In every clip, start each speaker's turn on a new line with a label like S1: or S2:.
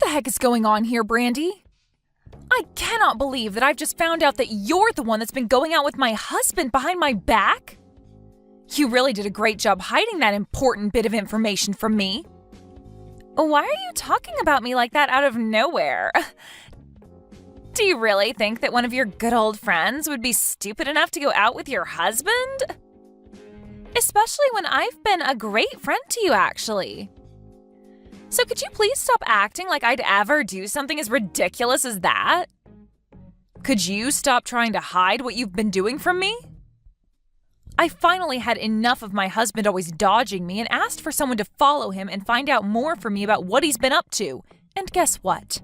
S1: the heck is going on here, Brandy? I cannot believe that I've just found out that you're the one that's been going out with my husband behind my back. You really did a great job hiding that important bit of information from me. Why are you talking about me like that out of nowhere? Do you really think that one of your good old friends would be stupid enough to go out with your husband? Especially when I've been a great friend to you, actually. So could you please stop acting like I'd ever do something as ridiculous as that? Could you stop trying to hide what you've been doing from me? I finally had enough of my husband always dodging me and asked for someone to follow him and find out more from me about what he's been up to. And guess what?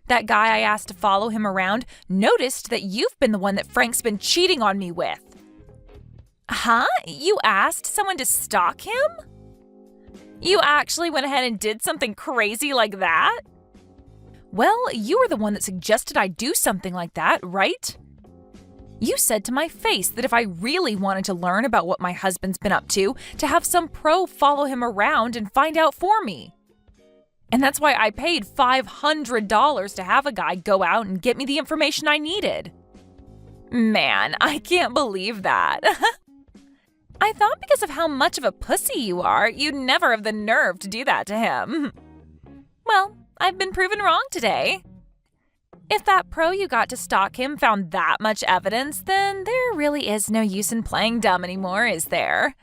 S1: That guy I asked to follow him around noticed that you've been the one that Frank's been cheating on me with. Huh? You asked someone to stalk him? You actually went ahead and did something crazy like that? Well, you were the one that suggested I do something like that, right? You said to my face that if I really wanted to learn about what my husband's been up to have some pro follow him around and find out for me. And that's why I paid $500 to have a guy go out and get me the information I needed. Man, I can't believe that. I thought because of how much of a pussy you are, you'd never have the nerve to do that to him. Well, I've been proven wrong today. If that pro you got to stalk him found that much evidence, then there really is no use in playing dumb anymore, is there?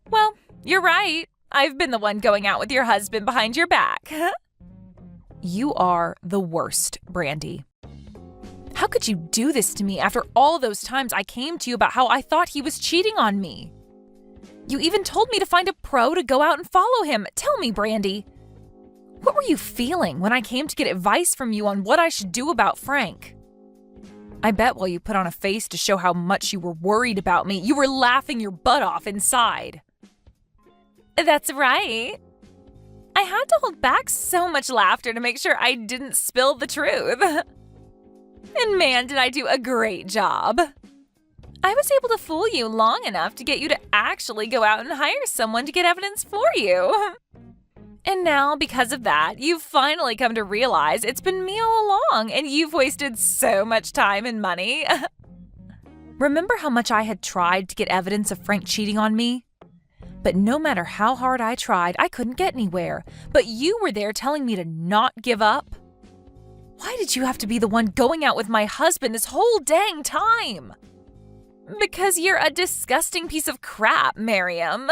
S1: Well, you're right. I've been the one going out with your husband behind your back. You are the worst, Brandy. How could you do this to me after all those times I came to you about how I thought he was cheating on me? You even told me to find a pro to go out and follow him. Tell me, Brandy, what were you feeling when I came to get advice from you on what I should do about Frank? I bet while you put on a face to show how much you were worried about me, you were laughing your butt off inside. That's right. I had to hold back so much laughter to make sure I didn't spill the truth. And man, did I do a great job. I was able to fool you long enough to get you to actually go out and hire someone to get evidence for you. And now, because of that, you've finally come to realize it's been me all along and you've wasted so much time and money. Remember how much I had tried to get evidence of Frank cheating on me? But no matter how hard I tried, I couldn't get anywhere. But you were there telling me to not give up. Why did you have to be the one going out with my husband this whole dang time? Because you're a disgusting piece of crap, Miriam.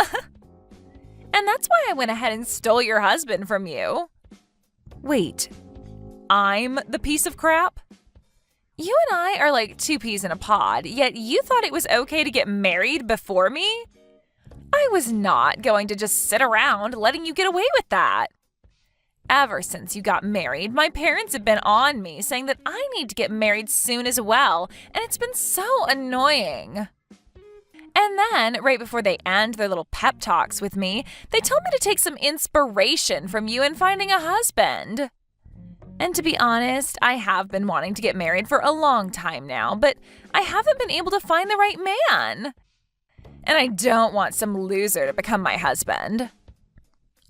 S1: And that's why I went ahead and stole your husband from you. Wait, I'm the piece of crap? You and I are like two peas in a pod, yet you thought it was okay to get married before me? I was not going to just sit around letting you get away with that. Ever since you got married, my parents have been on me saying that I need to get married soon as well, and it's been so annoying. And then, right before they end their little pep talks with me, they told me to take some inspiration from you in finding a husband. And to be honest, I have been wanting to get married for a long time now, but I haven't been able to find the right man. And I don't want some loser to become my husband.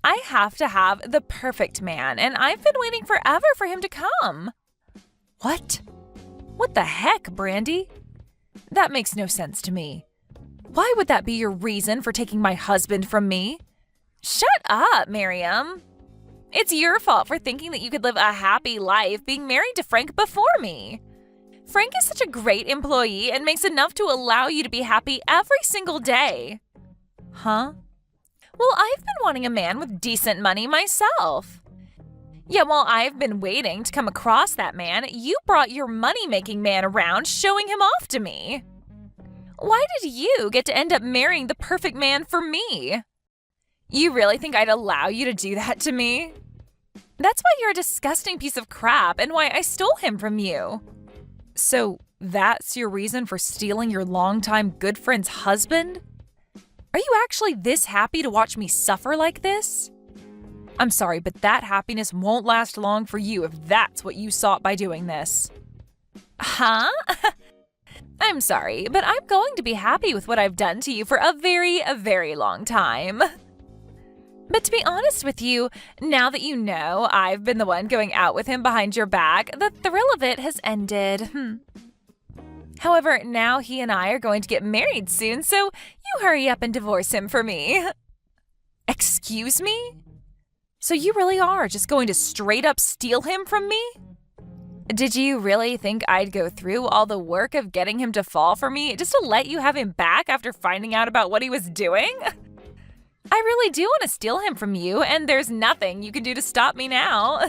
S1: I have to have the perfect man, and I've been waiting forever for him to come. What? What the heck, Brandy? That makes no sense to me. Why would that be your reason for taking my husband from me? Shut up, Miriam. It's your fault for thinking that you could live a happy life being married to Frank before me. Frank is such a great employee and makes enough to allow you to be happy every single day. Huh? Well, I've been wanting a man with decent money myself. Yet while I've been waiting to come across that man, you brought your money-making man around showing him off to me. Why did you get to end up marrying the perfect man for me? You really think I'd allow you to do that to me? That's why you're a disgusting piece of crap and why I stole him from you. So that's your reason for stealing your longtime good friend's husband? Are you actually this happy to watch me suffer like this? I'm sorry, but that happiness won't last long for you if that's what you sought by doing this. Huh? I'm sorry, but I'm going to be happy with what I've done to you for a very long time. But to be honest with you, now that you know I've been the one going out with him behind your back, the thrill of it has ended. However, now he and I are going to get married soon, so you hurry up and divorce him for me. Excuse me? So you really are just going to straight up steal him from me? Did you really think I'd go through all the work of getting him to fall for me just to let you have him back after finding out about what he was doing? I really do want to steal him from you, and there's nothing you can do to stop me now.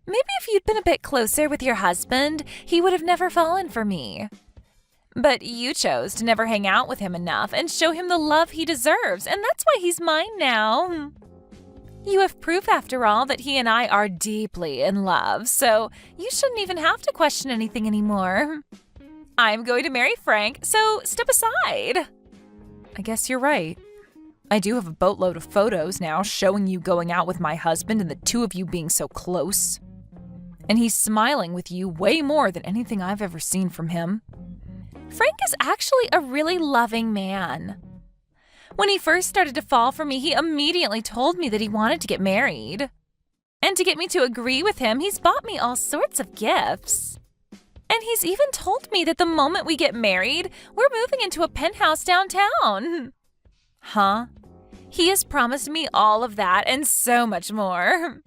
S1: Maybe if you'd been a bit closer with your husband, he would have never fallen for me. But you chose to never hang out with him enough and show him the love he deserves, and that's why he's mine now. You have proof, after all, that he and I are deeply in love, so you shouldn't even have to question anything anymore. I'm going to marry Frank, so step aside. I guess you're right. I do have a boatload of photos now showing you going out with my husband and the two of you being so close. And he's smiling with you way more than anything I've ever seen from him. Frank is actually a really loving man. When he first started to fall for me, he immediately told me that he wanted to get married. And to get me to agree with him, he's bought me all sorts of gifts. And he's even told me that the moment we get married, we're moving into a penthouse downtown. Huh? He has promised me all of that and so much more.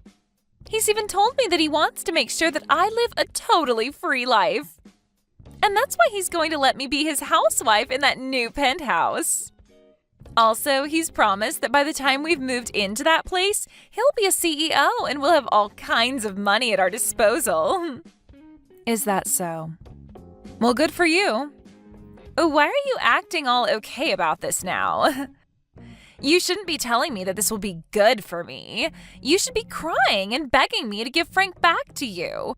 S1: He's even told me that he wants to make sure that I live a totally free life. And that's why he's going to let me be his housewife in that new penthouse. Also, he's promised that by the time we've moved into that place, he'll be a CEO and we'll have all kinds of money at our disposal. Is that so? Well, good for you. Why are you acting all okay about this now? You shouldn't be telling me that this will be good for me. You should be crying and begging me to give Frank back to you.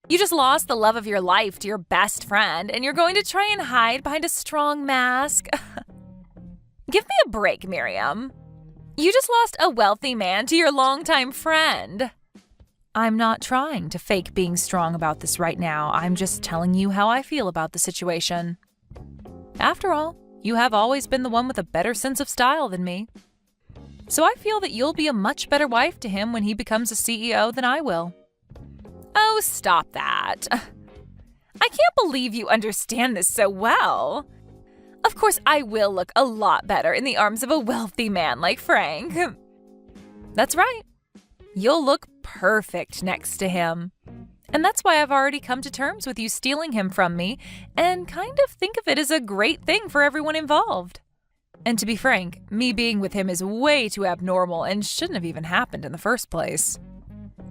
S1: You just lost the love of your life to your best friend, and you're going to try and hide behind a strong mask? Give me a break, Miriam. You just lost a wealthy man to your longtime friend. I'm not trying to fake being strong about this right now. I'm just telling you how I feel about the situation. After all, you have always been the one with a better sense of style than me. So I feel that you'll be a much better wife to him when he becomes a CEO than I will. Oh, stop that. I can't believe you understand this so well. Of course, I will look a lot better in the arms of a wealthy man like Frank. That's right. You'll look perfect next to him. And that's why I've already come to terms with you stealing him from me and kind of think of it as a great thing for everyone involved. And to be frank, me being with him is way too abnormal and shouldn't have even happened in the first place.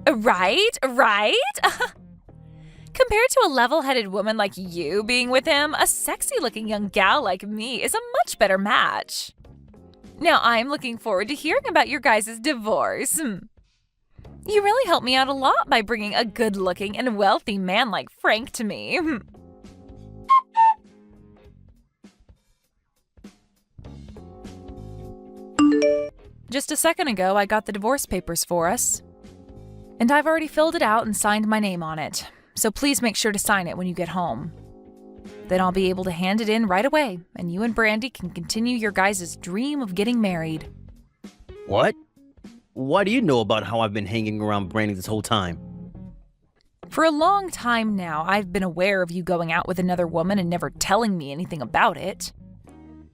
S1: Right? Compared to a level-headed woman like you being with him, a sexy-looking young gal like me is a much better match. Now I'm looking forward to hearing about your guys' divorce. You really helped me out a lot by bringing a good-looking and wealthy man like Frank to me. Just a second ago, I got the divorce papers for us. And I've already filled it out and signed my name on it. So please make sure to sign it when you get home. Then I'll be able to hand it in right away, and you and Brandy can continue your guys' dream of getting married.
S2: What? Why do you know about how I've been hanging around Brandy this whole time?
S1: For a long time now, I've been aware of you going out with another woman and never telling me anything about it.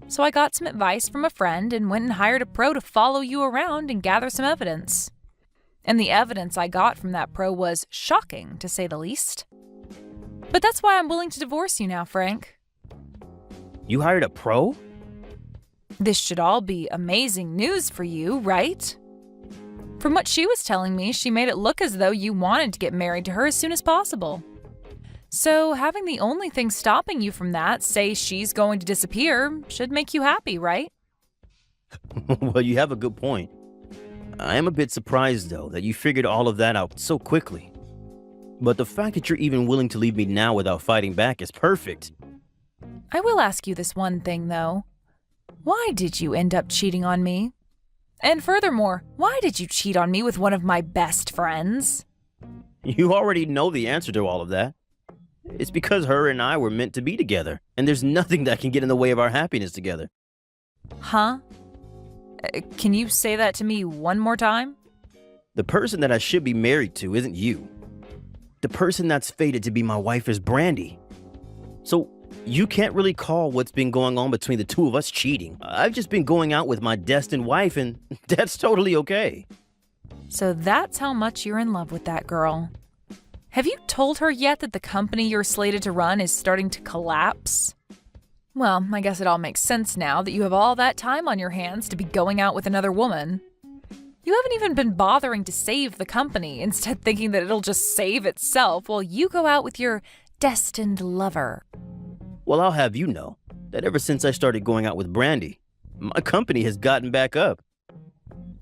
S1: So I got some advice from a friend and went and hired a pro to follow you around and gather some evidence. And the evidence I got from that pro was shocking, to say the least. But that's why I'm willing to divorce you now, Frank.
S2: You hired a pro?
S1: This should all be amazing news for you, right? From what she was telling me, she made it look as though you wanted to get married to her as soon as possible. So having the only thing stopping you from that say she's going to disappear should make you happy, right?
S2: Well, you have a good point. I am a bit surprised, though, that you figured all of that out so quickly. But the fact that you're even willing to leave me now without fighting back is perfect.
S1: I will ask you this one thing, though. Why did you end up cheating on me? And furthermore, why did you cheat on me with one of my best friends?
S2: You already know the answer to all of that. It's because her and I were meant to be together, and there's nothing that can get in the way of our happiness together.
S1: Huh? Can you say that to me one more time?
S2: The person that I should be married to isn't you. The person that's fated to be my wife is Brandy. So you can't really call what's been going on between the two of us cheating. I've just been going out with my destined wife, and that's totally okay.
S1: So that's how much you're in love with that girl. Have you told her yet that the company you're slated to run is starting to collapse? Well, I guess it all makes sense now that you have all that time on your hands to be going out with another woman. You haven't even been bothering to save the company, instead thinking that it'll just save itself while you go out with your destined lover.
S2: Well, I'll have you know that ever since I started going out with Brandy, my company has gotten back up.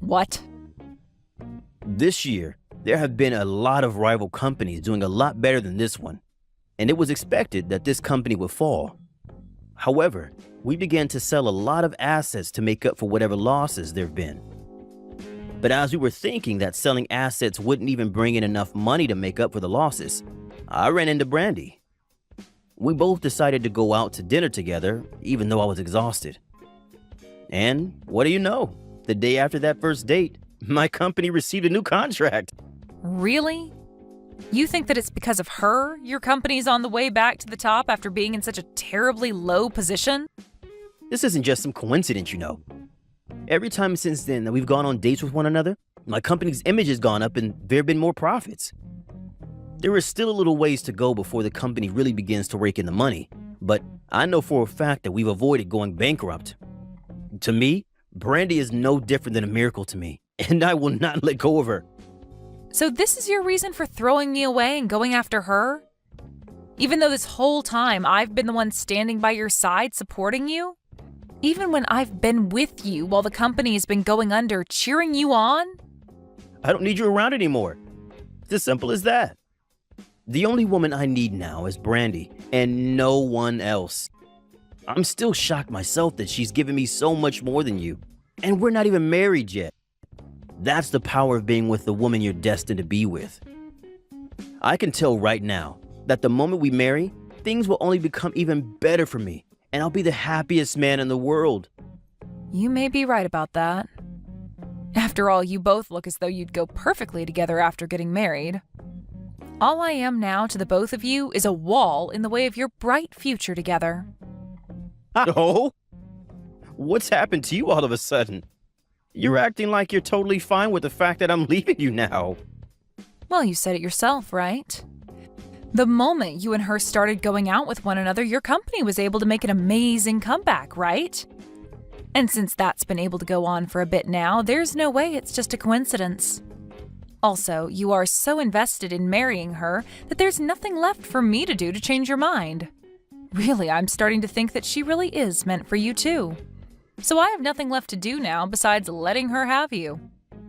S1: What?
S2: This year, there have been a lot of rival companies doing a lot better than this one, and it was expected that this company would fall. However, we began to sell a lot of assets to make up for whatever losses there have been. But as we were thinking that selling assets wouldn't even bring in enough money to make up for the losses, I ran into Brandy. We both decided to go out to dinner together, even though I was exhausted. And what do you know? The day after that first date, my company received a new contract.
S1: Really? You think that it's because of her your company's on the way back to the top after being in such a terribly low position?
S2: This isn't just some coincidence, you know. Every time since then that we've gone on dates with one another, my company's image has gone up and there have been more profits. There is still a little ways to go before the company really begins to rake in the money, but I know for a fact that we've avoided going bankrupt. To me, Brandy is no different than a miracle to me, and I will not let go of her.
S1: So this is your reason for throwing me away and going after her? Even though this whole time I've been the one standing by your side supporting you? Even when I've been with you while the company has been going under, cheering you on?
S2: I don't need you around anymore. It's as simple as that. The only woman I need now is Brandy, and no one else. I'm still shocked myself that she's given me so much more than you, and we're not even married yet. That's the power of being with the woman you're destined to be with. I can tell right now that the moment we marry, things will only become even better for me, and I'll be the happiest man in the world.
S1: You may be right about that. After all, you both look as though you'd go perfectly together after getting married. All I am now to the both of you is a wall in the way of your bright future together.
S2: Oh? What's happened to you all of a sudden? You're acting like you're totally fine with the fact that I'm leaving you now.
S1: Well, you said it yourself, right? The moment you and her started going out with one another, your company was able to make an amazing comeback, right? And since that's been able to go on for a bit now, there's no way it's just a coincidence. Also, you are so invested in marrying her that there's nothing left for me to do to change your mind. Really, I'm starting to think that she really is meant for you too. So I have nothing left to do now besides letting her have you.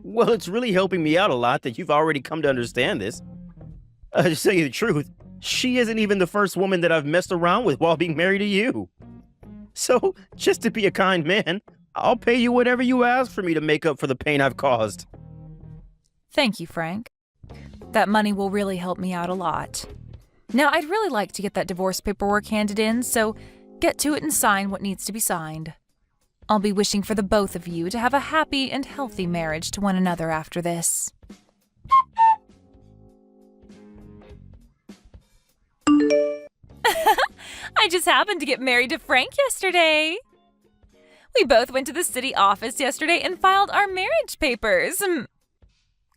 S2: Well, it's really helping me out a lot that you've already come to understand this. To tell you the truth, she isn't even the first woman that I've messed around with while being married to you. So, just to be a kind man, I'll pay you whatever you ask for me to make up for the pain I've caused.
S1: Thank you, Frank. That money will really help me out a lot. Now, I'd really like to get that divorce paperwork handed in, so get to it and sign what needs to be signed. I'll be wishing for the both of you to have a happy and healthy marriage to one another after this. I just happened to get married to Frank yesterday. We both went to the city office yesterday and filed our marriage papers.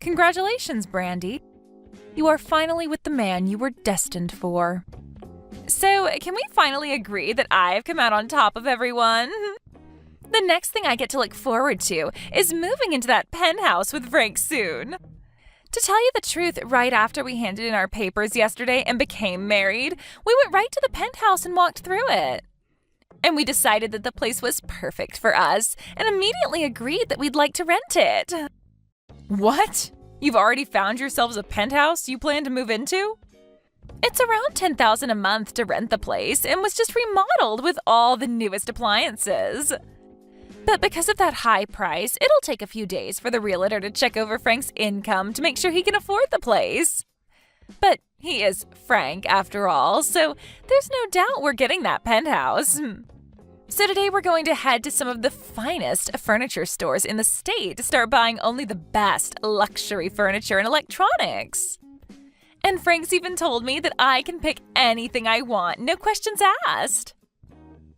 S1: Congratulations, Brandy. You are finally with the man you were destined for. So, can we finally agree that I've come out on top of everyone? The next thing I get to look forward to is moving into that penthouse with Frank soon. To tell you the truth, right after we handed in our papers yesterday and became married, we went right to the penthouse and walked through it. And we decided that the place was perfect for us and immediately agreed that we'd like to rent it. What? You've already found yourselves a penthouse you plan to move into? It's around $10,000 a month to rent the place and was just remodeled with all the newest appliances. But because of that high price, it'll take a few days for the realtor to check over Frank's income to make sure he can afford the place. But he is Frank, after all, so there's no doubt we're getting that penthouse. So today we're going to head to some of the finest furniture stores in the state to start buying only the best luxury furniture and electronics. And Frank's even told me that I can pick anything I want, no questions asked.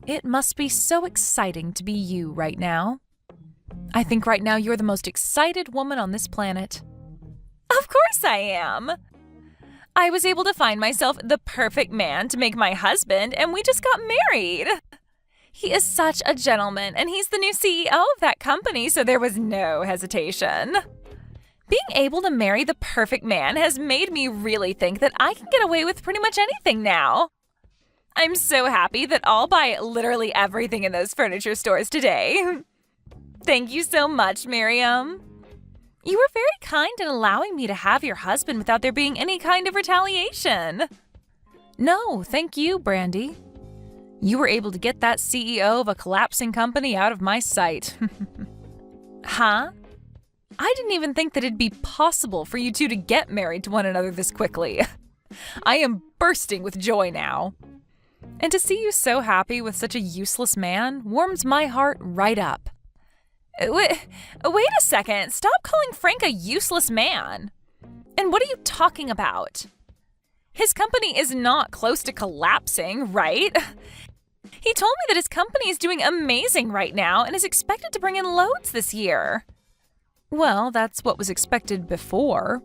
S1: It must be so exciting to be you right now. I think right now you're the most excited woman on this planet. Of course I am. I was able to find myself the perfect man to make my husband, and we just got married. He is such a gentleman, and he's the new CEO of that company, so there was no hesitation. Being able to marry the perfect man has made me really think that I can get away with pretty much anything now. I'm so happy that I'll buy literally everything in those furniture stores today. Thank you so much, Miriam. You were very kind in allowing me to have your husband without there being any kind of retaliation. No, thank you, Brandy. You were able to get that CEO of a collapsing company out of my sight. Huh? I didn't even think that it'd be possible for you two to get married to one another this quickly. I am bursting with joy now. And to see you so happy with such a useless man warms my heart right up. Wait a second. Stop calling Frank a useless man. And what are you talking about? His company is not close to collapsing, right? He told me that his company is doing amazing right now and is expected to bring in loads this year. Well, that's what was expected before.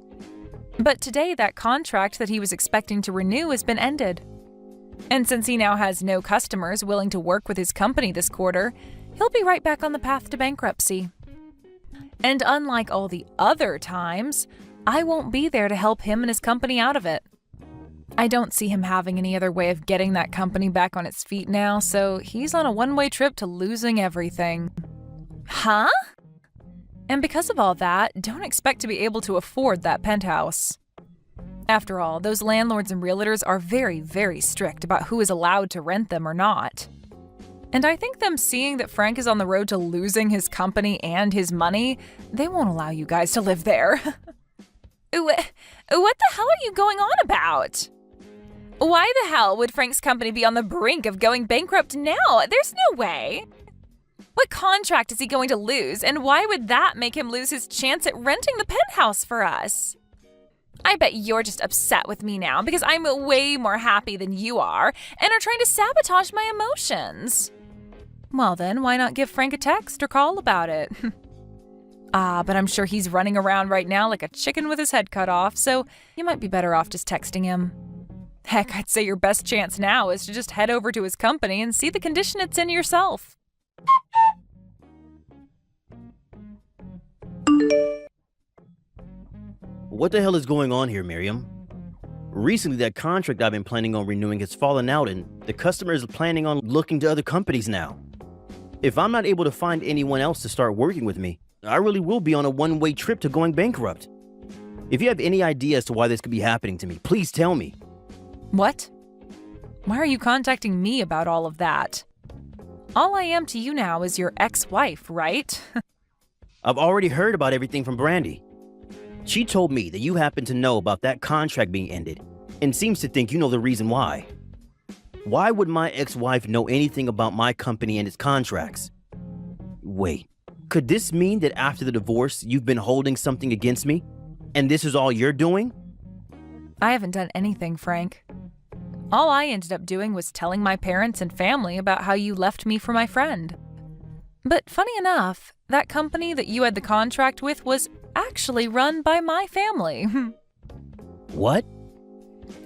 S1: But today, that contract that he was expecting to renew has been ended. And since he now has no customers willing to work with his company this quarter, he'll be right back on the path to bankruptcy. And unlike all the other times, I won't be there to help him and his company out of it. I don't see him having any other way of getting that company back on its feet now, so he's on a one-way trip to losing everything. Huh? And because of all that, don't expect to be able to afford that penthouse. After all, those landlords and realtors are very, very strict about who is allowed to rent them or not. And I think them seeing that Frank is on the road to losing his company and his money, they won't allow you guys to live there. What the hell are you going on about? Why the hell would Frank's company be on the brink of going bankrupt now? There's no way. What contract is he going to lose, and why would that make him lose his chance at renting the penthouse for us? I bet you're just upset with me now because I'm way more happy than you are and are trying to sabotage my emotions. Well then, why not give Frank a text or call about it? But I'm sure he's running around right now like a chicken with his head cut off, so you might be better off just texting him. Heck, I'd say your best chance now is to just head over to his company and see the condition it's in yourself.
S2: What the hell is going on here, Miriam? Recently, that contract I've been planning on renewing has fallen out, and the customer is planning on looking to other companies now. If I'm not able to find anyone else to start working with me, I really will be on a one-way trip to going bankrupt. If you have any idea as to why this could be happening to me, please tell me.
S1: What? Why are you contacting me about all of that? All I am to you now is your ex-wife, right?
S2: I've already heard about everything from Brandy. She told me that you happen to know about that contract being ended and seems to think you know the reason why. Why would my ex-wife know anything about my company and its contracts? Wait, could this mean that after the divorce, you've been holding something against me? And this is all you're doing?
S1: I haven't done anything, Frank. All I ended up doing was telling my parents and family about how you left me for my friend. But funny enough, that company that you had the contract with was actually run by my family.
S2: What?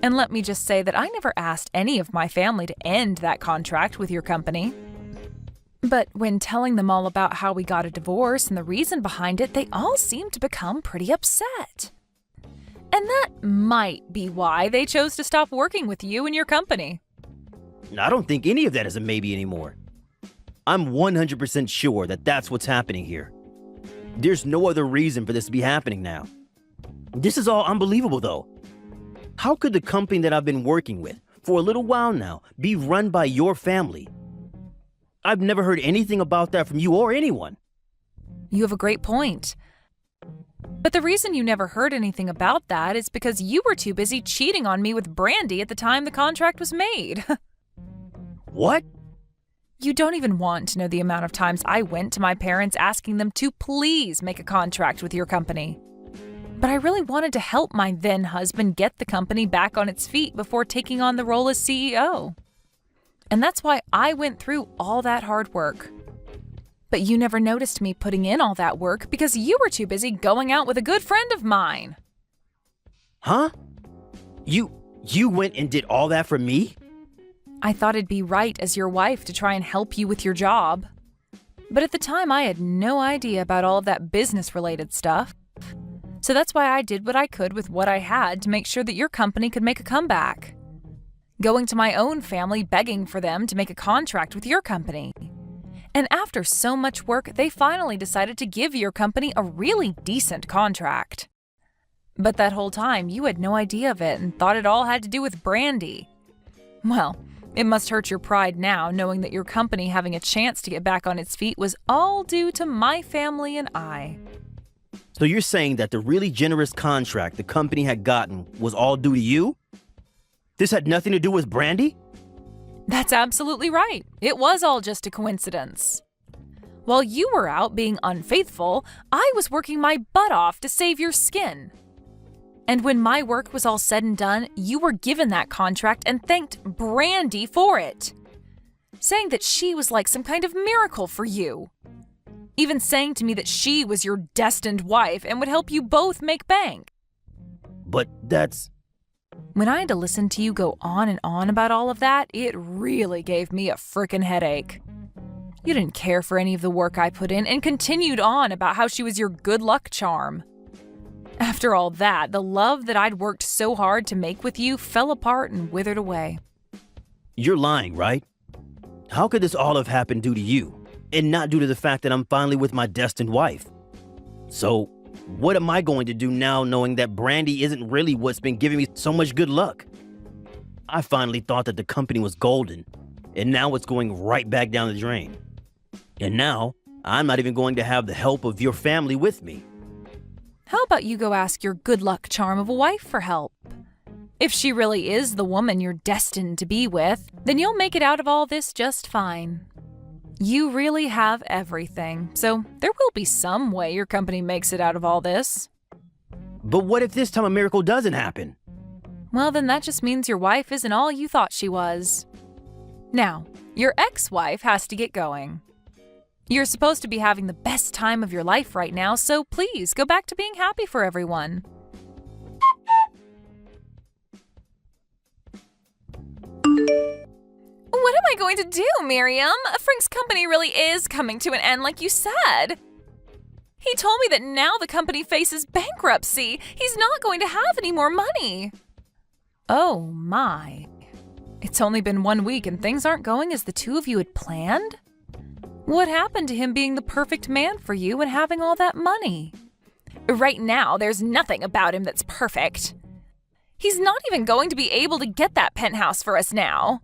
S1: And let me just say that I never asked any of my family to end that contract with your company. But when telling them all about how we got a divorce and the reason behind it, they all seemed to become pretty upset. And that might be why they chose to stop working with you and your company.
S2: I don't think any of that is a maybe anymore. I'm 100% sure that that's what's happening here. There's no other reason for this to be happening now. This is all unbelievable, though. How could the company that I've been working with for a little while now be run by your family? I've never heard anything about that from you or anyone.
S1: You have a great point. But the reason you never heard anything about that is because you were too busy cheating on me with Brandy at the time the contract was made.
S2: What?
S1: You don't even want to know the amount of times I went to my parents asking them to please make a contract with your company. But I really wanted to help my then husband get the company back on its feet before taking on the role as CEO. And that's why I went through all that hard work. But you never noticed me putting in all that work because you were too busy going out with a good friend of mine.
S2: Huh? You went and did all that for me?
S1: I thought it'd be right as your wife to try and help you with your job. But at the time, I had no idea about all of that business-related stuff. So that's why I did what I could with what I had to make sure that your company could make a comeback. Going to my own family begging for them to make a contract with your company. And after so much work, they finally decided to give your company a really decent contract. But that whole time, you had no idea of it and thought it all had to do with Brandy. Well, it must hurt your pride now knowing that your company having a chance to get back on its feet was all due to my family and I.
S2: So you're saying that the really generous contract the company had gotten was all due to you? This had nothing to do with Brandy?
S1: That's absolutely right. It was all just a coincidence. While you were out being unfaithful, I was working my butt off to save your skin. And when my work was all said and done, you were given that contract and thanked Brandy for it, saying that she was like some kind of miracle for you. Even saying to me that she was your destined wife and would help you both make bank.
S2: But that's...
S1: When I had to listen to you go on and on about all of that, it really gave me a frickin' headache. You didn't care for any of the work I put in and continued on about how she was your good luck charm. After all that, the love that I'd worked so hard to make with you fell apart and withered away.
S2: You're lying, right? How could this all have happened due to you, and not due to the fact that I'm finally with my destined wife? So, what am I going to do now knowing that Brandy isn't really what's been giving me so much good luck? I finally thought that the company was golden, and now it's going right back down the drain. And now, I'm not even going to have the help of your family with me.
S1: How about you go ask your good luck charm of a wife for help? If she really is the woman you're destined to be with, then you'll make it out of all this just fine. You really have everything, so there will be some way your company makes it out of all this.
S2: But what if this time a miracle doesn't happen?
S1: Well, then that just means your wife isn't all you thought she was. Now, your ex-wife has to get going. You're supposed to be having the best time of your life right now, so please go back to being happy for everyone. What am I going to do, Miriam? Frank's company really is coming to an end like you said. He told me that now the company faces bankruptcy. He's not going to have any more money. Oh my. It's only been 1 week and things aren't going as the two of you had planned? What happened to him being the perfect man for you and having all that money? Right now, there's nothing about him that's perfect. He's not even going to be able to get that penthouse for us now.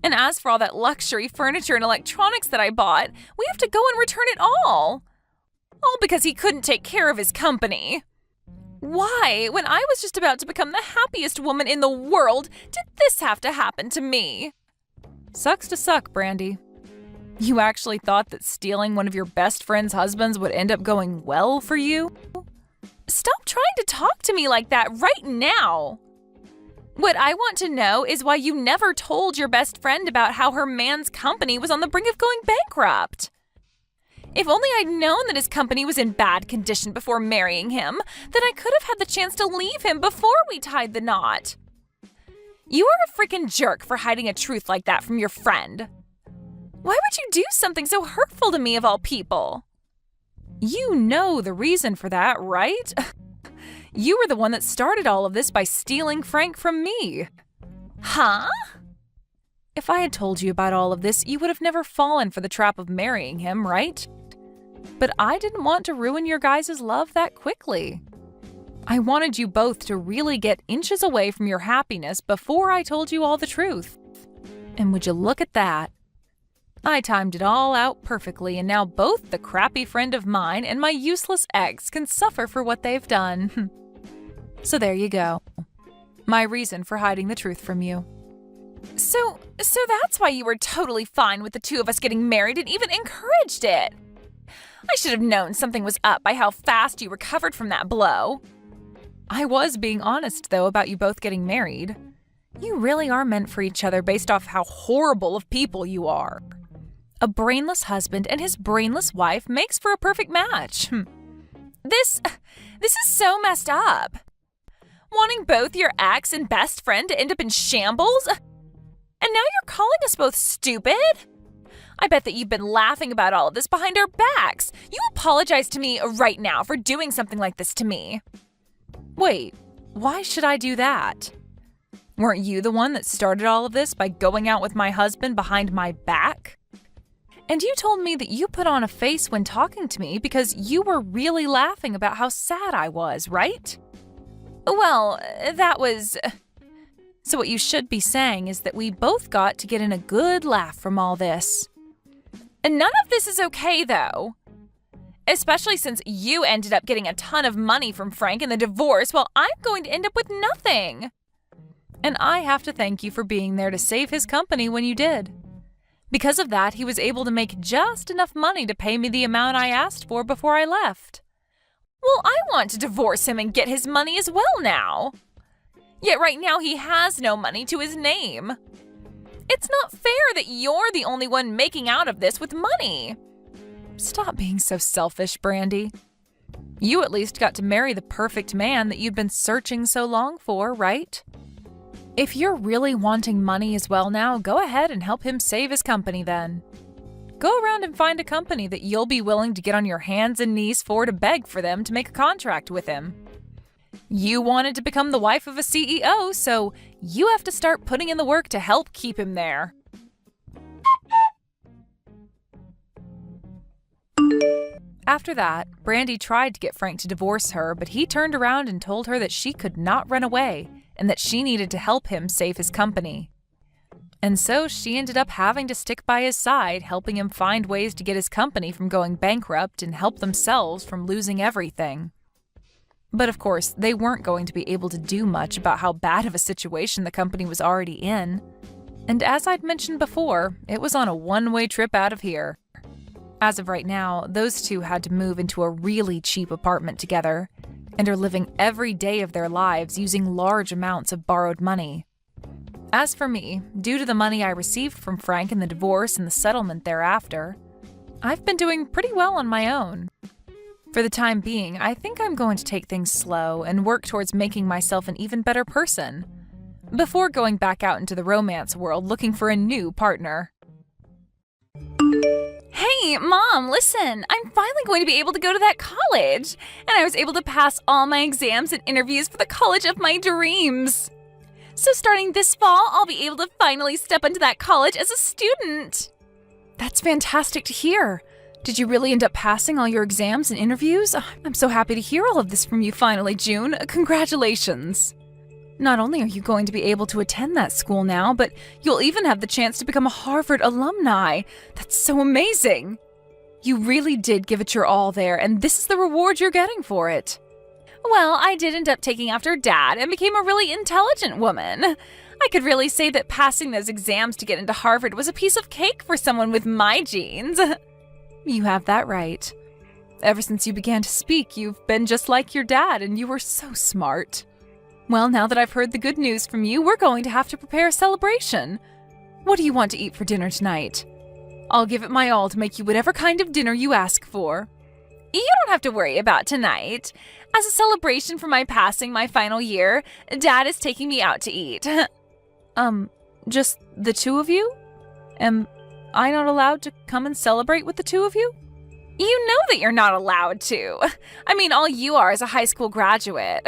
S1: And as for all that luxury furniture and electronics that I bought, we have to go and return it all. All because he couldn't take care of his company. Why, when I was just about to become the happiest woman in the world, did this have to happen to me? Sucks to suck, Brandy. You actually thought that stealing one of your best friend's husbands would end up going well for you? Stop trying to talk to me like that right now. What I want to know is why you never told your best friend about how her man's company was on the brink of going bankrupt. If only I'd known that his company was in bad condition before marrying him, then I could have had the chance to leave him before we tied the knot. You are a freaking jerk for hiding a truth like that from your friend. Why would you do something so hurtful to me of all people? You know the reason for that, right? You were the one that started all of this by stealing Frank from me. Huh? If I had told you about all of this, you would have never fallen for the trap of marrying him, right? But I didn't want to ruin your guys' love that quickly. I wanted you both to really get inches away from your happiness before I told you all the truth. And would you look at that? I timed it all out perfectly, and now both the crappy friend of mine and my useless ex can suffer for what they've done. So there you go. My reason for hiding the truth from you. So that's why you were totally fine with the two of us getting married and even encouraged it. I should have known something was up by how fast you recovered from that blow. I was being honest, though, about you both getting married. You really are meant for each other based off how horrible of people you are. A brainless husband and his brainless wife makes for a perfect match. This is so messed up. Wanting both your ex and best friend to end up in shambles? And now you're calling us both stupid? I bet that you've been laughing about all of this behind our backs. You apologize to me right now for doing something like this to me. Wait, why should I do that? Weren't you the one that started all of this by going out with my husband behind my back? And you told me that you put on a face when talking to me because you were really laughing about how sad I was, right? Well, that was... So what you should be saying is that we both got to get in a good laugh from all this. And none of this is okay, though. Especially since you ended up getting a ton of money from Frank in the divorce while I'm going to end up with nothing. And I have to thank you for being there to save his company when you did. Because of that, he was able to make just enough money to pay me the amount I asked for before I left. Well, I want to divorce him and get his money as well now. Yet right now he has no money to his name. It's not fair that you're the only one making out of this with money. Stop being so selfish, Brandy. You at least got to marry the perfect man that you'd been searching so long for, right? If you're really wanting money as well now, go ahead and help him save his company then. Go around and find a company that you'll be willing to get on your hands and knees for to beg for them to make a contract with him. You wanted to become the wife of a CEO, so you have to start putting in the work to help keep him there. After that, Brandy tried to get Frank to divorce her, but he turned around and told her that she could not run away and that she needed to help him save his company. And so she ended up having to stick by his side, helping him find ways to get his company from going bankrupt and help themselves from losing everything. But of course, they weren't going to be able to do much about how bad of a situation the company was already in. And as I'd mentioned before, it was on a one-way trip out of here. As of right now, those two had to move into a really cheap apartment together and are living every day of their lives using large amounts of borrowed money. As for me, due to the money I received from Frank in the divorce and the settlement thereafter, I've been doing pretty well on my own. For the time being, I think I'm going to take things slow and work towards making myself an even better person, before going back out into the romance world looking for a new partner. Hey, Mom, listen, I'm finally going to be able to go to that college, and I was able to pass all my exams and interviews for the college of my dreams. So starting this fall, I'll be able to finally step into that college as a student. That's fantastic to hear. Did you really end up passing all your exams and interviews? I'm so happy to hear all of this from you finally, June. Congratulations. Not only are you going to be able to attend that school now, but you'll even have the chance to become a Harvard alumni. That's so amazing. You really did give it your all there, and this is the reward you're getting for it. Well, I did end up taking after Dad and became a really intelligent woman. I could really say that passing those exams to get into Harvard was a piece of cake for someone with my genes. You have that right. Ever since you began to speak, you've been just like your dad, and you were so smart. Well, now that I've heard the good news from you, we're going to have to prepare a celebration. What do you want to eat for dinner tonight? I'll give it my all to make you whatever kind of dinner you ask for. You don't have to worry about tonight. As a celebration for my passing my final year, Dad is taking me out to eat. Just the two of you? Am I not allowed to come and celebrate with the two of you? You know that you're not allowed to. I mean, all you are is a high school graduate.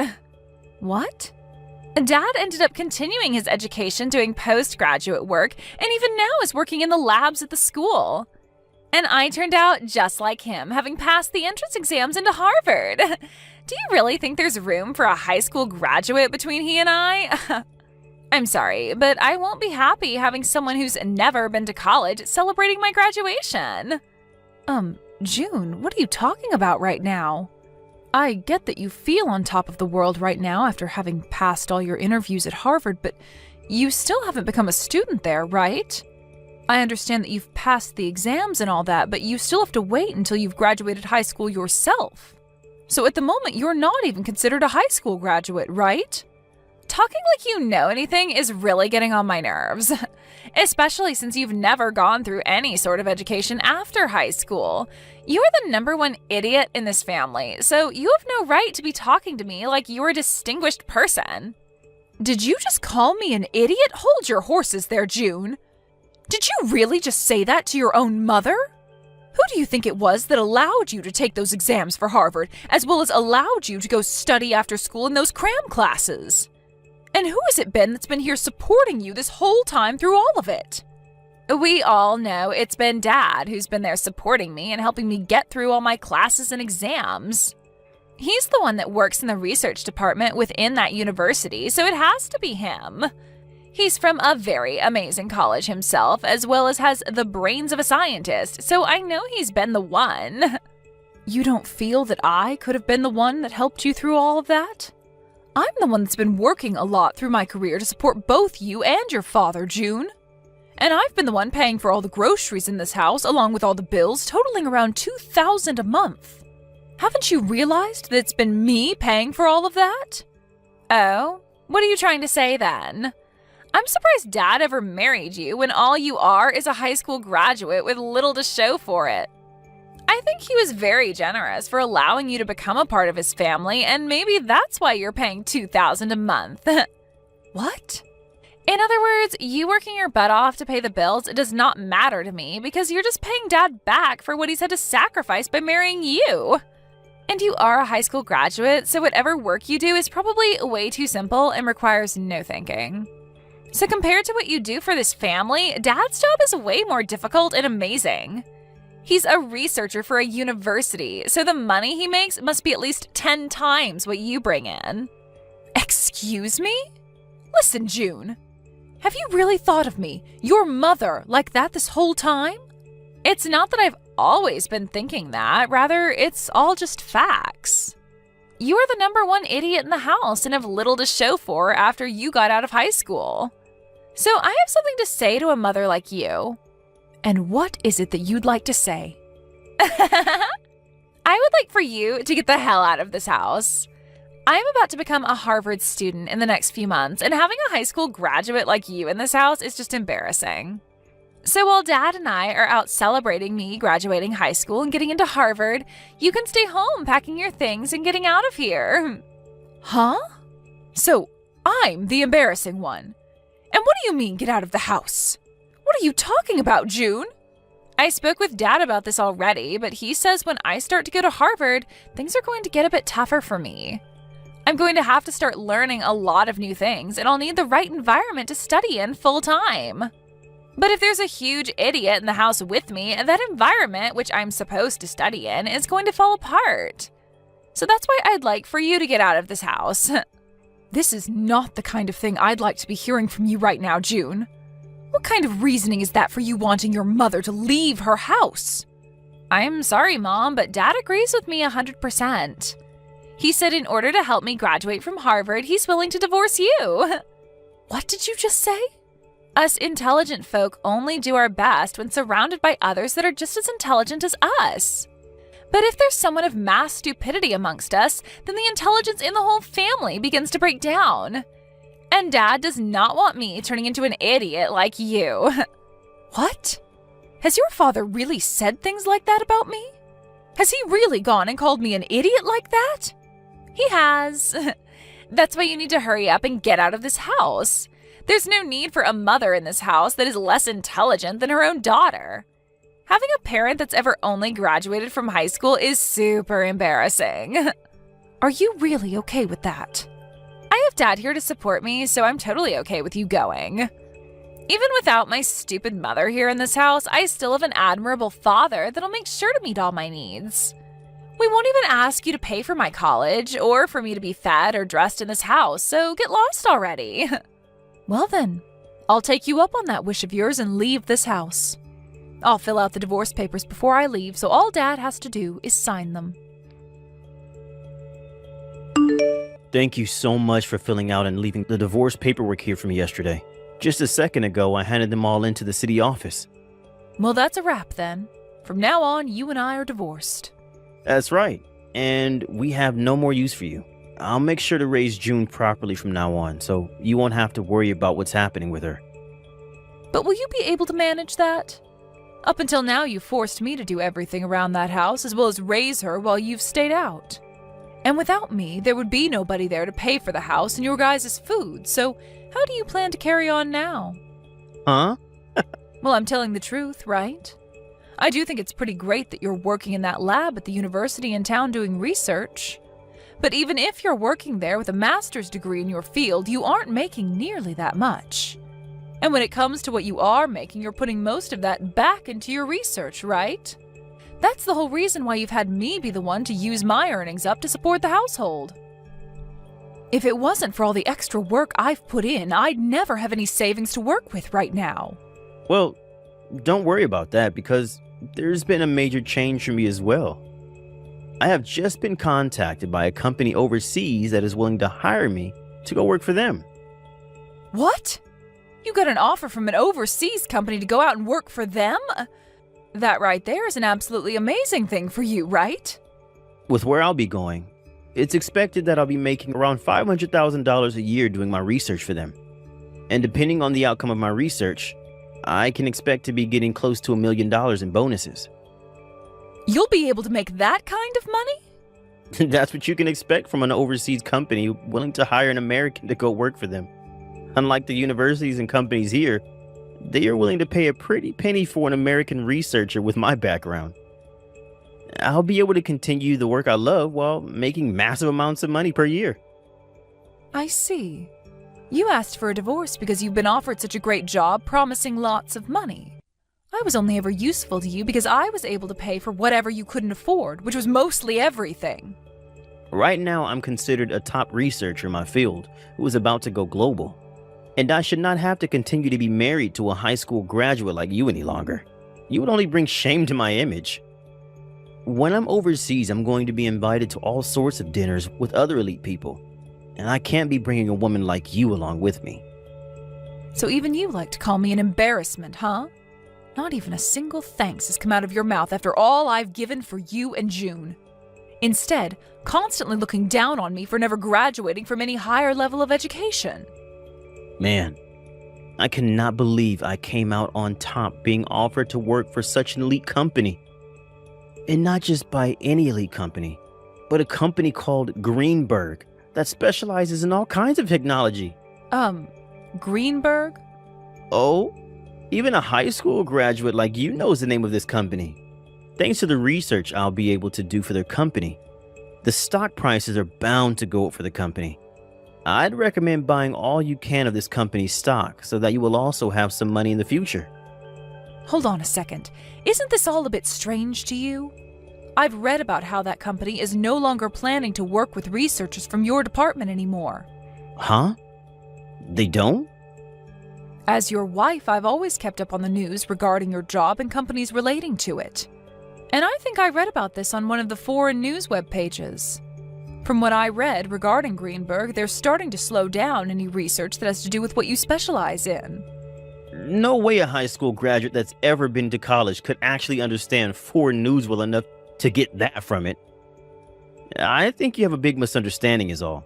S1: What? Dad ended up continuing his education doing postgraduate work and even now is working in the labs at the school. And I turned out just like him, having passed the entrance exams into Harvard. Do you really think there's room for a high school graduate between he and I? I'm sorry, but I won't be happy having someone who's never been to college celebrating my graduation. June, what are you talking about right now? I get that you feel on top of the world right now after having passed all your interviews at Harvard, but You still haven't become a student there, right? I understand that you've passed the exams and all that, but you still have to wait until you've graduated high school yourself. So at the moment, you're not even considered a high school graduate, right? Talking like you know anything is really getting on my nerves. Especially since you've never gone through any sort of education after high school. You're the #1 idiot in this family, so you have no right to be talking to me like you're a distinguished person. Did you just call me an idiot? Hold your horses there, June. Did you really just say that to your own mother? Who do you think it was that allowed you to take those exams for Harvard, as well as allowed you to go study after school in those cram classes? And who has it been that's been here supporting you this whole time through all of it? We all know it's been Dad who's been there supporting me and helping me get through all my classes and exams. He's the one that works in the research department within that university, so it has to be him. He's from a very amazing college himself, as well as has the brains of a scientist, so I know he's been the one. You don't feel that I could have been the one that helped you through all of that? I'm the one that's been working a lot through my career to support both you and your father, June. And I've been the one paying for all the groceries in this house, along with all the bills, totaling around $2,000 a month. Haven't you realized that it's been me paying for all of that? Oh, what are you trying to say then? I'm surprised Dad ever married you when all you are is a high school graduate with little to show for it. I think he was very generous for allowing you to become a part of his family, and maybe that's why you're paying $2,000 a month. What? In other words, you working your butt off to pay the bills does not matter to me because you're just paying Dad back for what he's had to sacrifice by marrying you. And you are a high school graduate, so whatever work you do is probably way too simple and requires no thinking. So compared to what you do for this family, Dad's job is way more difficult and amazing. He's a researcher for a university, so the money he makes must be at least 10 times what you bring in. Excuse me? Listen, June. Have you really thought of me, your mother, like that this whole time? It's not that I've always been thinking that. Rather, it's all just facts. You are the #1 idiot in the house and have little to show for after you got out of high school. So I have something to say to a mother like you. And what is it that you'd like to say? I would like for you to get the hell out of this house. I'm about to become a Harvard student in the next few months, and having a high school graduate like you in this house is just embarrassing. So while Dad and I are out celebrating me graduating high school and getting into Harvard, you can stay home packing your things and getting out of here. Huh? So I'm the embarrassing one. And what do you mean, get out of the house? What are you talking about, June? I spoke with Dad about this already, but he says when I start to go to Harvard, things are going to get a bit tougher for me. I'm going to have to start learning a lot of new things, and I'll need the right environment to study in full time. But if there's a huge idiot in the house with me, that environment, which I'm supposed to study in, is going to fall apart. So that's why I'd like for you to get out of this house. This is not the kind of thing I'd like to be hearing from you right now, June. What kind of reasoning is that for you wanting your mother to leave her house? I'm sorry, Mom, but Dad agrees with me 100%. He said in order to help me graduate from Harvard, he's willing to divorce you. What did you just say? Us intelligent folk only do our best when surrounded by others that are just as intelligent as us. But if there's someone of mass stupidity amongst us, then the intelligence in the whole family begins to break down. And Dad does not want me turning into an idiot like you. What? Has your father really said things like that about me? Has he really gone and called me an idiot like that? He has. That's why you need to hurry up and get out of this house. There's no need for a mother in this house that is less intelligent than her own daughter. Having a parent that's ever only graduated from high school is super embarrassing. Are you really okay with that? I have Dad here to support me, so I'm totally okay with you going. Even without my stupid mother here in this house, I still have an admirable father that'll make sure to meet all my needs. We won't even ask you to pay for my college or for me to be fed or dressed in this house, so get lost already. Well then, I'll take you up on that wish of yours and leave this house. I'll fill out the divorce papers before I leave, so all Dad has to do is sign them.
S2: Thank you so much for filling out and leaving the divorce paperwork here for me yesterday. Just a second ago, I handed them all into the city office.
S1: Well, that's a wrap then. From now on, you and I are divorced.
S2: That's right. And we have no more use for you. I'll make sure to raise June properly from now on, so you won't have to worry about what's happening with her.
S1: But will you be able to manage that? Up until now, you forced me to do everything around that house, as well as raise her while you've stayed out. And without me, there would be nobody there to pay for the house and your guys' food, so how do you plan to carry on now?
S2: Huh?
S1: Well, I'm telling the truth, right? I do think it's pretty great that you're working in that lab at the university in town doing research. But even if you're working there with a master's degree in your field, you aren't making nearly that much. And when it comes to what you are making, you're putting most of that back into your research, right? That's the whole reason why you've had me be the one to use my earnings up to support the household. If it wasn't for all the extra work I've put in, I'd never have any savings to work with right now.
S2: Well, don't worry about that because there's been a major change for me as well. I have just been contacted by a company overseas that is willing to hire me to go work for them.
S1: What? You got an offer from an overseas company to go out and work for them? That right there is an absolutely amazing thing for you, right?
S2: With where I'll be going, it's expected that I'll be making around $500,000 a year doing my research for them. And depending on the outcome of my research, I can expect to be getting close to $1 million in bonuses.
S1: You'll be able to make that kind of money?
S2: That's what you can expect from an overseas company willing to hire an American to go work for them. Unlike the universities and companies here, they are willing to pay a pretty penny for an American researcher with my background. I'll be able to continue the work I love while making massive amounts of money per year.
S1: I see. You asked for a divorce because you've been offered such a great job promising lots of money. I was only ever useful to you because I was able to pay for whatever you couldn't afford, which was mostly everything.
S2: Right now, I'm considered a top researcher in my field who is about to go global. And I should not have to continue to be married to a high school graduate like you any longer. You would only bring shame to my image. When I'm overseas, I'm going to be invited to all sorts of dinners with other elite people. And I can't be bringing a woman like you along with me.
S1: So even you like to call me an embarrassment, huh? Not even a single thanks has come out of your mouth after all I've given for you and June. Instead, constantly looking down on me for never graduating from any higher level of education.
S2: Man, I cannot believe I came out on top being offered to work for such an elite company. And not just by any elite company, but a company called Greenberg that specializes in all kinds of technology.
S1: Greenberg?
S2: Oh, even a high school graduate like you knows the name of this company. Thanks to the research I'll be able to do for their company, the stock prices are bound to go up for the company. I'd recommend buying all you can of this company's stock so that you will also have some money in the future.
S1: Hold on a second. Isn't this all a bit strange to you? I've read about how that company is no longer planning to work with researchers from your department anymore.
S2: Huh? They don't?
S1: As your wife, I've always kept up on the news regarding your job and companies relating to it. And I think I read about this on one of the foreign news web pages. From what I read regarding Greenberg, they're starting to slow down any research that has to do with what you specialize in.
S2: No way a high school graduate that's ever been to college could actually understand foreign news well enough to get that from it. I think you have a big misunderstanding is all.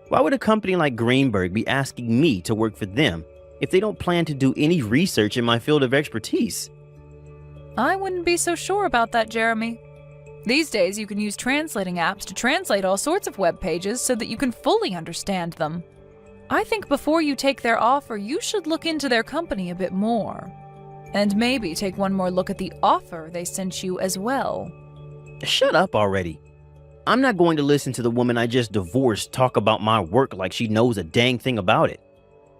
S2: Why would a company like Greenberg be asking me to work for them if they don't plan to do any research in my field of expertise?
S1: I wouldn't be so sure about that, Jeremy. These days, you can use translating apps to translate all sorts of web pages so that you can fully understand them. I think before you take their offer, you should look into their company a bit more. And maybe take one more look at the offer they sent you as well.
S2: Shut up already. I'm not going to listen to the woman I just divorced talk about my work like she knows a dang thing about it.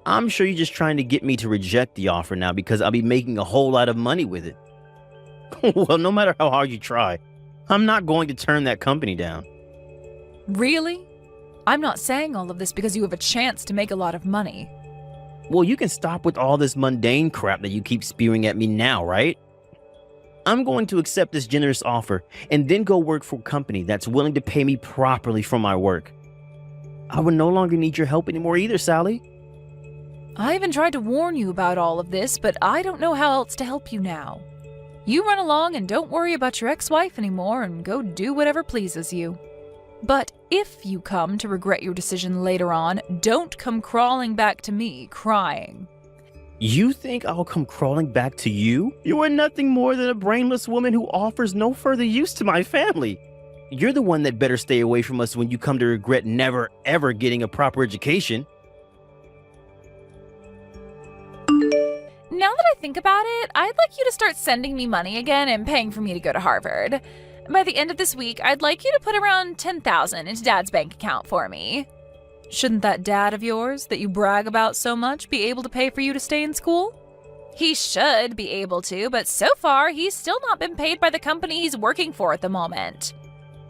S2: I'm sure you're just trying to get me to reject the offer now because I'll be making a whole lot of money with it. Well, no matter how hard you try, I'm not going to turn that company down.
S1: Really? I'm not saying all of this because you have a chance to make a lot of money.
S2: Well, you can stop with all this mundane crap that you keep spewing at me now, right? I'm going to accept this generous offer and then go work for a company that's willing to pay me properly for my work. I would no longer need your help anymore either, Sally.
S1: I even tried to warn you about all of this, but I don't know how else to help you now. You run along and don't worry about your ex-wife anymore and go do whatever pleases you. But if you come to regret your decision later on, don't come crawling back to me crying.
S2: You think I'll come crawling back to you? You are nothing more than a brainless woman who offers no further use to my family. You're the one that better stay away from us when you come to regret never, ever getting a proper education.
S1: Now that I think about it, I'd like you to start sending me money again and paying for me to go to Harvard. By the end of this week, I'd like you to put around $10,000 into Dad's bank account for me. Shouldn't that dad of yours that you brag about so much be able to pay for you to stay in school? He should be able to, but so far, he's still not been paid by the company he's working for at the moment.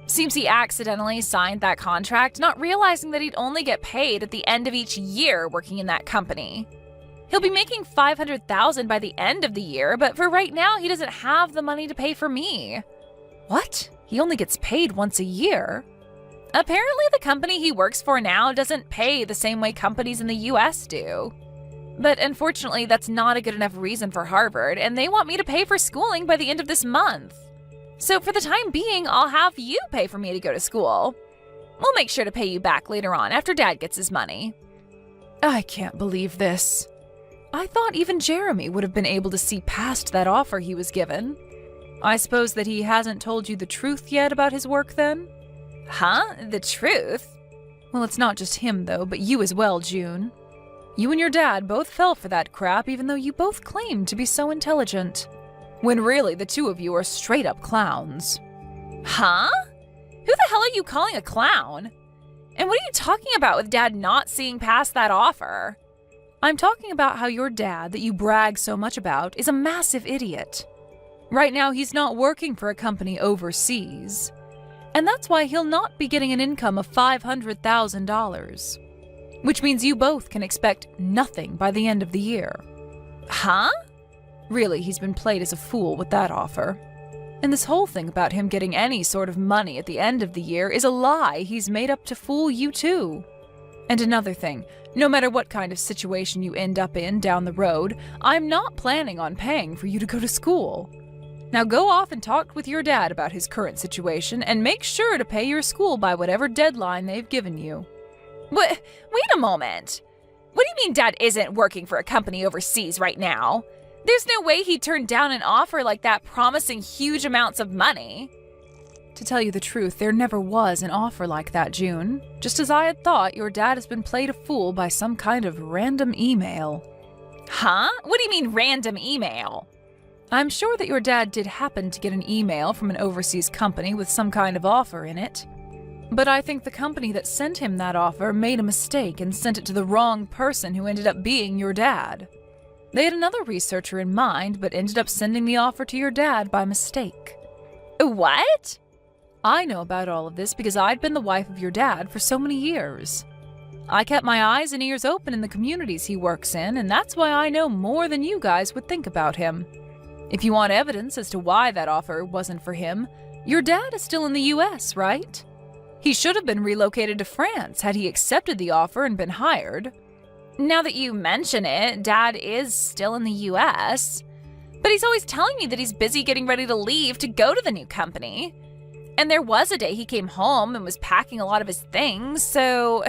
S1: Seems he accidentally signed that contract, not realizing that he'd only get paid at the end of each year working in that company. He'll be making $500,000 by the end of the year, but for right now, he doesn't have the money to pay for me. What? He only gets paid once a year? Apparently, the company he works for now doesn't pay the same way companies in the US do. But unfortunately, that's not a good enough reason for Harvard, and they want me to pay for schooling by the end of this month. So for the time being, I'll have you pay for me to go to school. We'll make sure to pay you back later on after Dad gets his money. I can't believe this. I thought even Jeremy would have been able to see past that offer he was given. I suppose that he hasn't told you the truth yet about his work then? Huh? The truth? Well, it's not just him though, but you as well, June. You and your dad both fell for that crap even though you both claimed to be so intelligent. When really the two of you are straight up clowns. Huh? Who the hell are you calling a clown? And what are you talking about with Dad not seeing past that offer? I'm talking about how your dad, that you brag so much about, is a massive idiot. Right now, he's not working for a company overseas. And that's why he'll not be getting an income of $500,000. Which means you both can expect nothing by the end of the year. Huh? Really, he's been played as a fool with that offer. And this whole thing about him getting any sort of money at the end of the year is a lie he's made up to fool you too. And another thing, no matter what kind of situation you end up in down the road, I'm not planning on paying for you to go to school. Now go off and talk with your dad about his current situation and make sure to pay your school by whatever deadline they've given you. Wait a moment. What do you mean Dad isn't working for a company overseas right now? There's no way he'd turn down an offer like that promising huge amounts of money. To tell you the truth, there never was an offer like that, June. Just as I had thought, your dad has been played a fool by some kind of random email. Huh? What do you mean random email? I'm sure that your dad did happen to get an email from an overseas company with some kind of offer in it. But I think the company that sent him that offer made a mistake and sent it to the wrong person who ended up being your dad. They had another researcher in mind, but ended up sending the offer to your dad by mistake. What? I know about all of this because I'd been the wife of your dad for so many years. I kept my eyes and ears open in the communities he works in, and that's why I know more than you guys would think about him. If you want evidence as to why that offer wasn't for him, your dad is still in the US, right? He should have been relocated to France had he accepted the offer and been hired. Now that you mention it, Dad is still in the US. But he's always telling me that he's busy getting ready to leave to go to the new company. And there was a day he came home and was packing a lot of his things, so...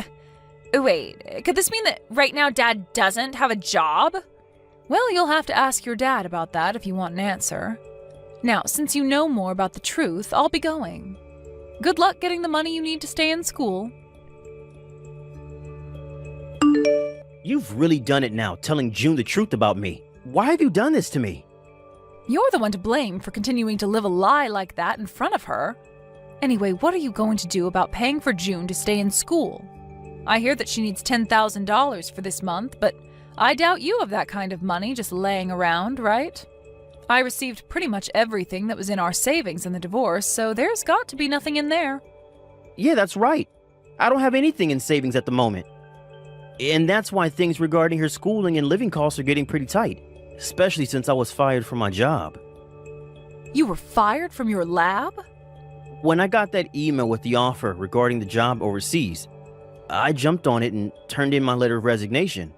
S1: Wait, could this mean that right now Dad doesn't have a job? Well, you'll have to ask your dad about that if you want an answer. Now, since you know more about the truth, I'll be going. Good luck getting the money you need to stay in school.
S2: You've really done it now, telling June the truth about me. Why have you done this to me?
S1: You're the one to blame for continuing to live a lie like that in front of her. Anyway, what are you going to do about paying for June to stay in school? I hear that she needs $10,000 for this month, but I doubt you have that kind of money just laying around, right? I received pretty much everything that was in our savings in the divorce, so there's got to be nothing in there.
S2: Yeah, that's right. I don't have anything in savings at the moment. And that's why things regarding her schooling and living costs are getting pretty tight, especially since I was fired from my job.
S1: You were fired from your lab?
S2: When I got that email with the offer regarding the job overseas, I jumped on it and turned in my letter of resignation.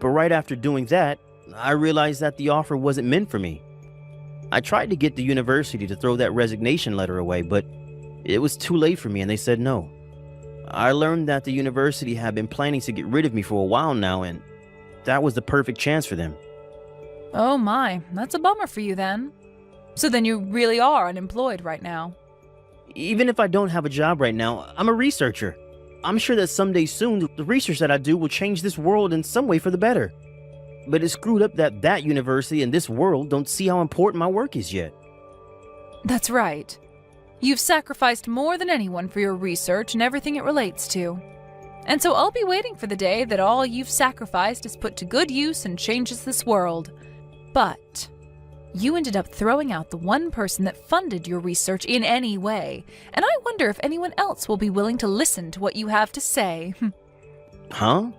S2: But right after doing that, I realized that the offer wasn't meant for me. I tried to get the university to throw that resignation letter away, but it was too late for me and they said no. I learned that the university had been planning to get rid of me for a while now, and that was the perfect chance for them.
S1: Oh my, that's a bummer for you then. So then you really are unemployed right now.
S2: Even if I don't have a job right now, I'm a researcher. I'm sure that someday soon, the research that I do will change this world in some way for the better. But it's screwed up that that university and this world don't see how important my work is yet.
S1: That's right. You've sacrificed more than anyone for your research and everything it relates to. And so I'll be waiting for the day that all you've sacrificed is put to good use and changes this world. But you ended up throwing out the one person that funded your research in any way, and I wonder if anyone else will be willing to listen to what you have to say.
S2: Huh?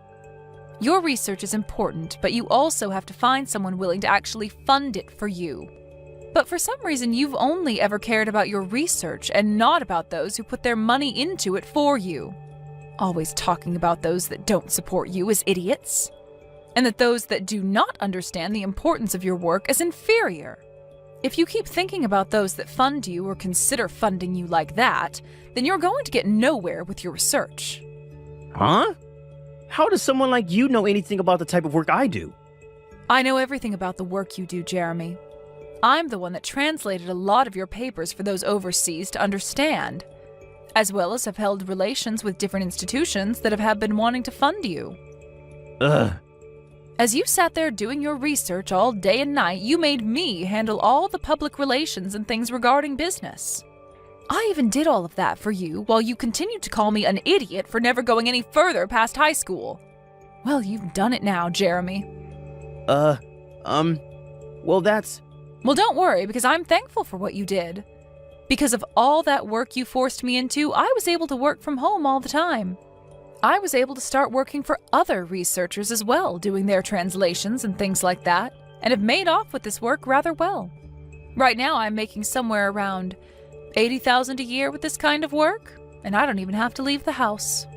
S1: Your research is important, but you also have to find someone willing to actually fund it for you. But for some reason, you've only ever cared about your research and not about those who put their money into it for you. Always talking about those that don't support you as idiots. And that those that do not understand the importance of your work as inferior. If you keep thinking about those that fund you or consider funding you like that, then you're going to get nowhere with your research.
S2: Huh? How does someone like you know anything about the type of work I do?
S1: I know everything about the work you do, Jeremy. I'm the one that translated a lot of your papers for those overseas to understand, as well as have held relations with different institutions that have been wanting to fund you.
S2: Ugh.
S1: As you sat there doing your research all day and night, you made me handle all the public relations and things regarding business. I even did all of that for you while you continued to call me an idiot for never going any further past high school. Well, you've done it now, Jeremy.
S2: Well, that's...
S1: Well, don't worry, because I'm thankful for what you did. Because of all that work you forced me into, I was able to work from home all the time. I was able to start working for other researchers as well, doing their translations and things like that, and have made off with this work rather well. Right now, I'm making somewhere around $80,000 a year with this kind of work, and I don't even have to leave the house.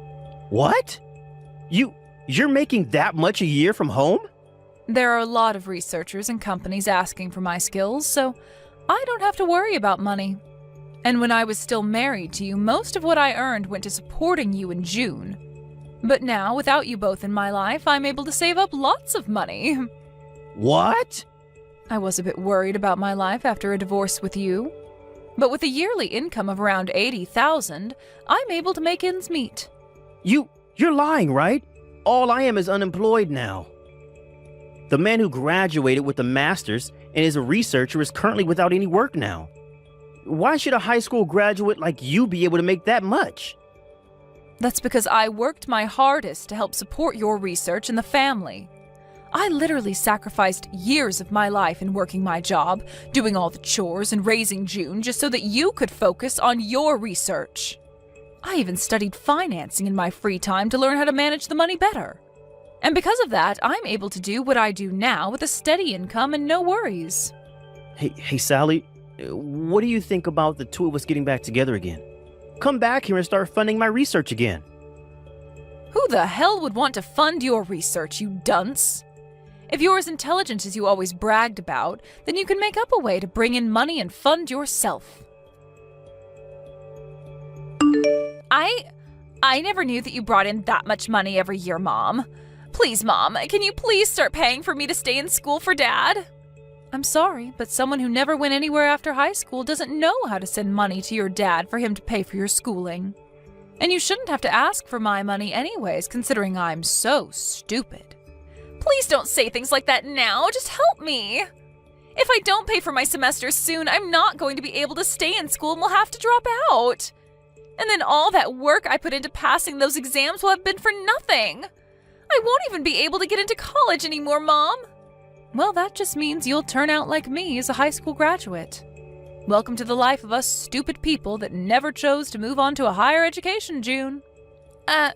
S2: What? You're making that much a year from home?
S1: There are a lot of researchers and companies asking for my skills, so I don't have to worry about money. And when I was still married to you, most of what I earned went to supporting you in June. But now, without you both in my life, I'm able to save up lots of money.
S2: What?
S1: I was a bit worried about my life after a divorce with you. But with a yearly income of around $80,000, I'm able to make ends meet.
S2: You're lying, right? All I am is unemployed now. The man who graduated with a master's and is a researcher is currently without any work now. Why should a high school graduate like you be able to make that much?
S1: That's because I worked my hardest to help support your research and the family. I literally sacrificed years of my life in working my job, doing all the chores and raising June just so that you could focus on your research. I even studied financing in my free time to learn how to manage the money better. And because of that, I'm able to do what I do now with a steady income and no worries.
S2: Hey, Sally, what do you think about the two of us getting back together again? Come back here and start funding my research again.
S1: Who the hell would want to fund your research, you dunce? If you're as intelligent as you always bragged about, then you can make up a way to bring in money and fund yourself. I never knew that you brought in that much money every year, Mom. Please, Mom, can you please start paying for me to stay in school for Dad? I'm sorry, but someone who never went anywhere after high school doesn't know how to send money to your dad for him to pay for your schooling. And you shouldn't have to ask for my money anyways, considering I'm so stupid. Please don't say things like that now, just help me. If I don't pay for my semester soon, I'm not going to be able to stay in school and will have to drop out. And then all that work I put into passing those exams will have been for nothing. I won't even be able to get into college anymore, Mom. Well, that just means you'll turn out like me as a high school graduate. Welcome to the life of us stupid people that never chose to move on to a higher education, June. I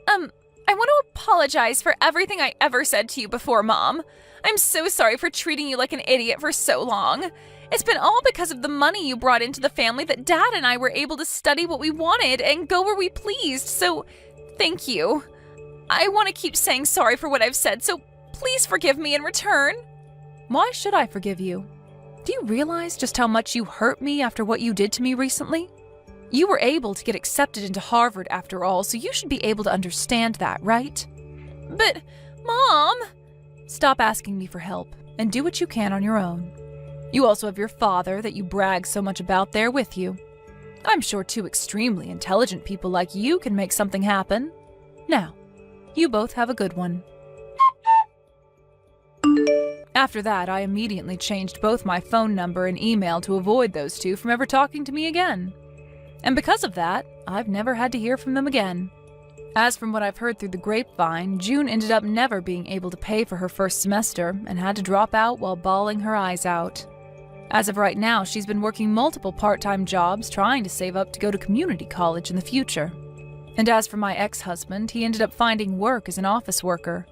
S1: want to apologize for everything I ever said to you before, Mom. I'm so sorry for treating you like an idiot for so long. It's been all because of the money you brought into the family that Dad and I were able to study what we wanted and go where we pleased, so thank you. I want to keep saying sorry for what I've said, so Please forgive me in return. Why should I forgive you? Do you realize just how much you hurt me after what you did to me recently? You were able to get accepted into Harvard after all, so you should be able to understand that, right? But, Mom! Stop asking me for help and do what you can on your own. You also have your father that you brag so much about there with you. I'm sure two extremely intelligent people like you can make something happen. Now, you both have a good one. After that, I immediately changed both my phone number and email to avoid those two from ever talking to me again. And because of that, I've never had to hear from them again. As from what I've heard through the grapevine, June ended up never being able to pay for her first semester and had to drop out while bawling her eyes out. As of right now, she's been working multiple part-time jobs trying to save up to go to community college in the future. And as for my ex-husband, he ended up finding work as an office worker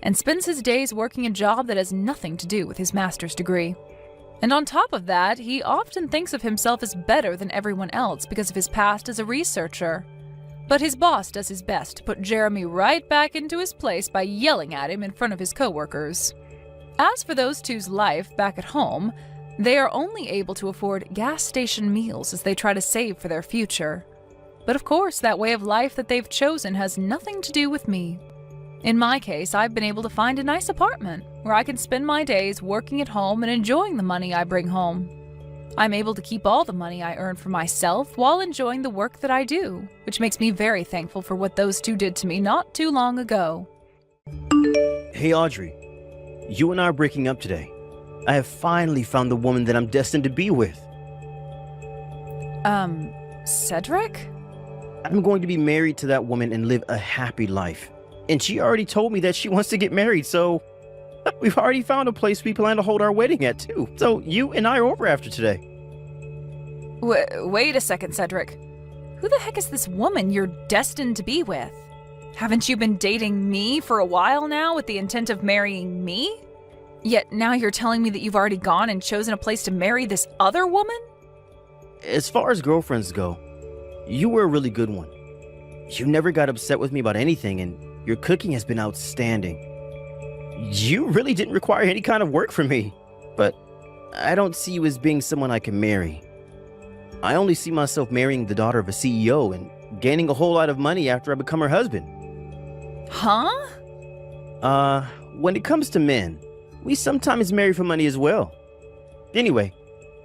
S1: and spends his days working a job that has nothing to do with his master's degree. And on top of that, he often thinks of himself as better than everyone else because of his past as a researcher. But his boss does his best to put Jeremy right back into his place by yelling at him in front of his coworkers. As for those two's life back at home, they are only able to afford gas station meals as they try to save for their future. But of course, that way of life that they've chosen has nothing to do with me. In my case, I've been able to find a nice apartment where I can spend my days working at home and enjoying the money I bring home. I'm able to keep all the money I earn for myself while enjoying the work that I do, which makes me very thankful for what those two did to me not too long ago.
S2: Hey, Audrey. You and I are breaking up today. I have finally found the woman that I'm destined to be with.
S1: Cedric?
S2: I'm going to be married to that woman and live a happy life. And she already told me that she wants to get married, so we've already found a place we plan to hold our wedding at, too. So you and I are over after today.
S1: Wait a second, Cedric. Who the heck is this woman you're destined to be with? Haven't you been dating me for a while now with the intent of marrying me? Yet now you're telling me that you've already gone and chosen a place to marry this other woman?
S2: As far as girlfriends go, you were a really good one. You never got upset with me about anything, and your cooking has been outstanding. You really didn't require any kind of work from me, but I don't see you as being someone I can marry. I only see myself marrying the daughter of a CEO and gaining a whole lot of money after I become her husband.
S1: Huh?
S2: When it comes to men, we sometimes marry for money as well. Anyway,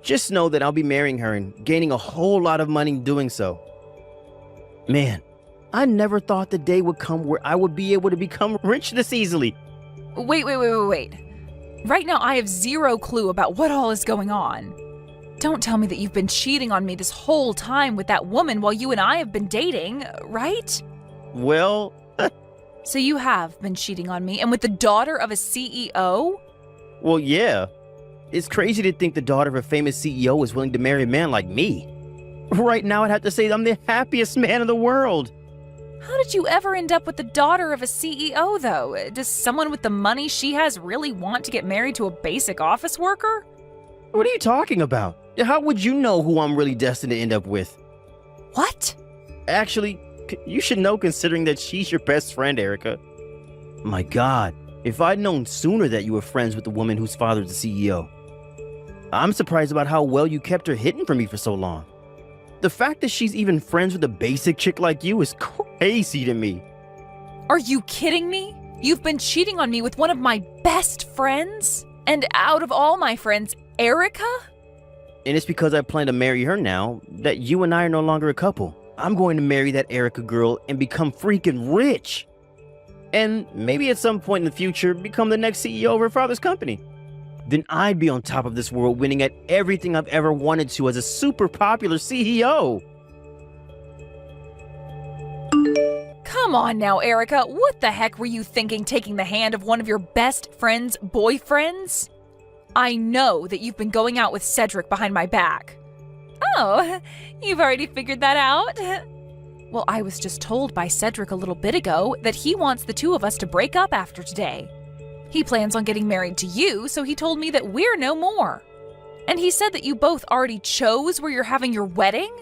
S2: just know that I'll be marrying her and gaining a whole lot of money doing so. Man, I never thought the day would come where I would be able to become rich this easily.
S1: Wait. Right now I have zero clue about what all is going on. Don't tell me that you've been cheating on me this whole time with that woman while you and I have been dating, right?
S2: Well...
S1: So you have been cheating on me and with the daughter of a CEO?
S2: Well, yeah. It's crazy to think the daughter of a famous CEO is willing to marry a man like me. Right now I'd have to say I'm the happiest man in the world.
S1: How did you ever end up with the daughter of a CEO, though? Does someone with the money she has really want to get married to a basic office worker?
S2: What are you talking about? How would you know who I'm really destined to end up with?
S1: What?
S2: Actually, you should know considering that she's your best friend, Erica. My God, if I'd known sooner that you were friends with the woman whose father's the CEO. I'm surprised about how well you kept her hidden from me for so long. The fact that she's even friends with a basic chick like you is crazy to me.
S1: Are you kidding me? You've been cheating on me with one of my best friends? And out of all my friends, Erica?
S2: And it's because I plan to marry her now that you and I are no longer a couple. I'm going to marry that Erica girl and become freaking rich. And maybe at some point in the future, become the next CEO of her father's company. Then I'd be on top of this world, winning at everything I've ever wanted to as a super popular CEO.
S1: Come on now, Erica. What the heck were you thinking taking the hand of one of your best friend's boyfriends? I know that you've been going out with Cedric behind my back. Oh, you've already figured that out? Well, I was just told by Cedric a little bit ago that he wants the two of us to break up after today. He plans on getting married to you, so he told me that we're no more. And he said that you both already chose where you're having your wedding?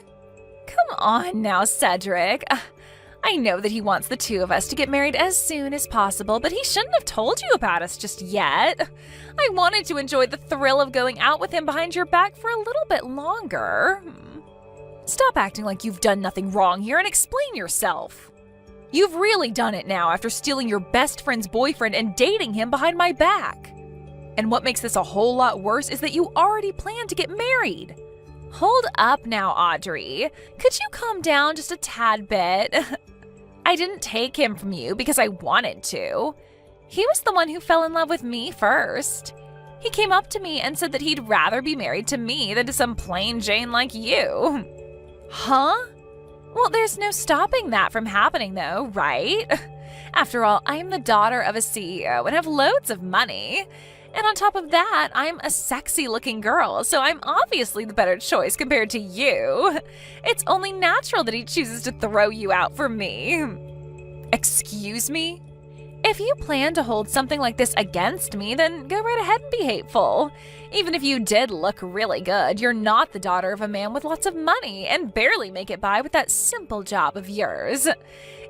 S1: Come on now, Cedric. I know that he wants the two of us to get married as soon as possible, but he shouldn't have told you about us just yet. I wanted to enjoy the thrill of going out with him behind your back for a little bit longer. Stop acting like you've done nothing wrong here and explain yourself. You've really done it now after stealing your best friend's boyfriend and dating him behind my back. And what makes this a whole lot worse is that you already planned to get married. Hold up now, Audrey. Could you calm down just a tad bit? I didn't take him from you because I wanted to. He was the one who fell in love with me first. He came up to me and said that he'd rather be married to me than to some plain Jane like you. Huh? Well, there's no stopping that from happening though, right? After all, I'm the daughter of a CEO and have loads of money. And on top of that, I'm a sexy-looking girl, so I'm obviously the better choice compared to you. It's only natural that he chooses to throw you out for me. Excuse me? If you plan to hold something like this against me, then go right ahead and be hateful. Even if you did look really good, you're not the daughter of a man with lots of money and barely make it by with that simple job of yours.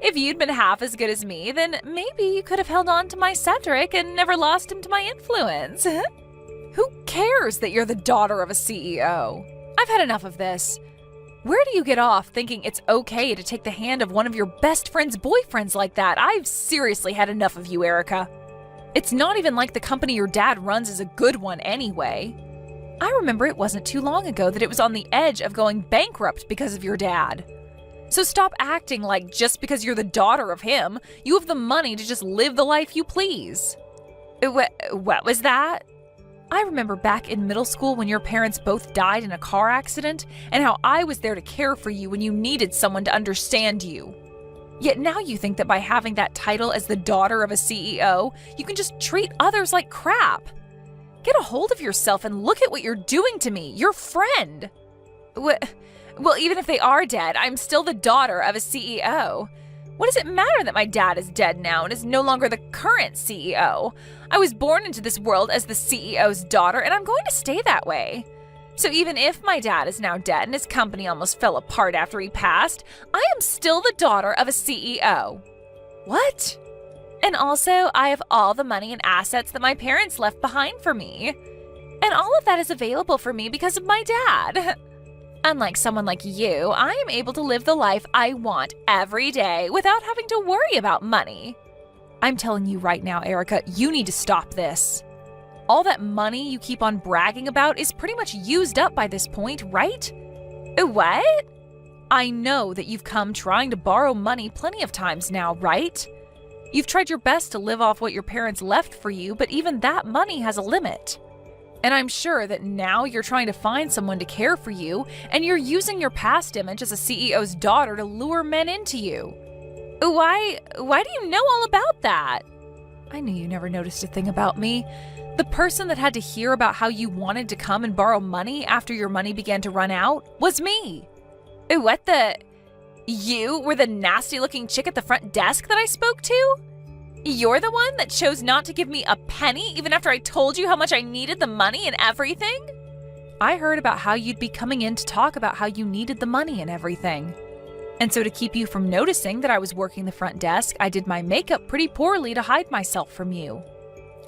S1: If you'd been half as good as me, then maybe you could have held on to my Cedric and never lost him to my influence. Who cares that you're the daughter of a CEO? I've had enough of this. Where do you get off thinking it's okay to take the hand of one of your best friend's boyfriends like that? I've seriously had enough of you, Erica. It's not even like the company your dad runs is a good one anyway. I remember it wasn't too long ago that it was on the edge of going bankrupt because of your dad. So stop acting like just because you're the daughter of him, you have the money to just live the life you please. What was that? I remember back in middle school when your parents both died in a car accident and how I was there to care for you when you needed someone to understand you. Yet now you think that by having that title as the daughter of a CEO, you can just treat others like crap. Get a hold of yourself and look at what you're doing to me, your friend. Well, even if they are dead, I'm still the daughter of a CEO. What does it matter that my dad is dead now and is no longer the current CEO? I was born into this world as the CEO's daughter, and I'm going to stay that way. So even if my dad is now dead and his company almost fell apart after he passed, I am still the daughter of a CEO. What? And also, I have all the money and assets that my parents left behind for me. And all of that is available for me because of my dad. Unlike someone like you, I am able to live the life I want every day without having to worry about money. I'm telling you right now, Erica, you need to stop this. All that money you keep on bragging about is pretty much used up by this point, right? What? I know that you've come trying to borrow money plenty of times now, right? You've tried your best to live off what your parents left for you, but even that money has a limit. And I'm sure that now you're trying to find someone to care for you, and you're using your past image as a CEO's daughter to lure men into you. Why do you know all about that? I knew you never noticed a thing about me. The person that had to hear about how you wanted to come and borrow money after your money began to run out was me. What the? You were the nasty-looking chick at the front desk that I spoke to? You're the one that chose not to give me a penny even after I told you how much I needed the money and everything? I heard about how you'd be coming in to talk about how you needed the money and everything. And so to keep you from noticing that I was working the front desk, I did my makeup pretty poorly to hide myself from you.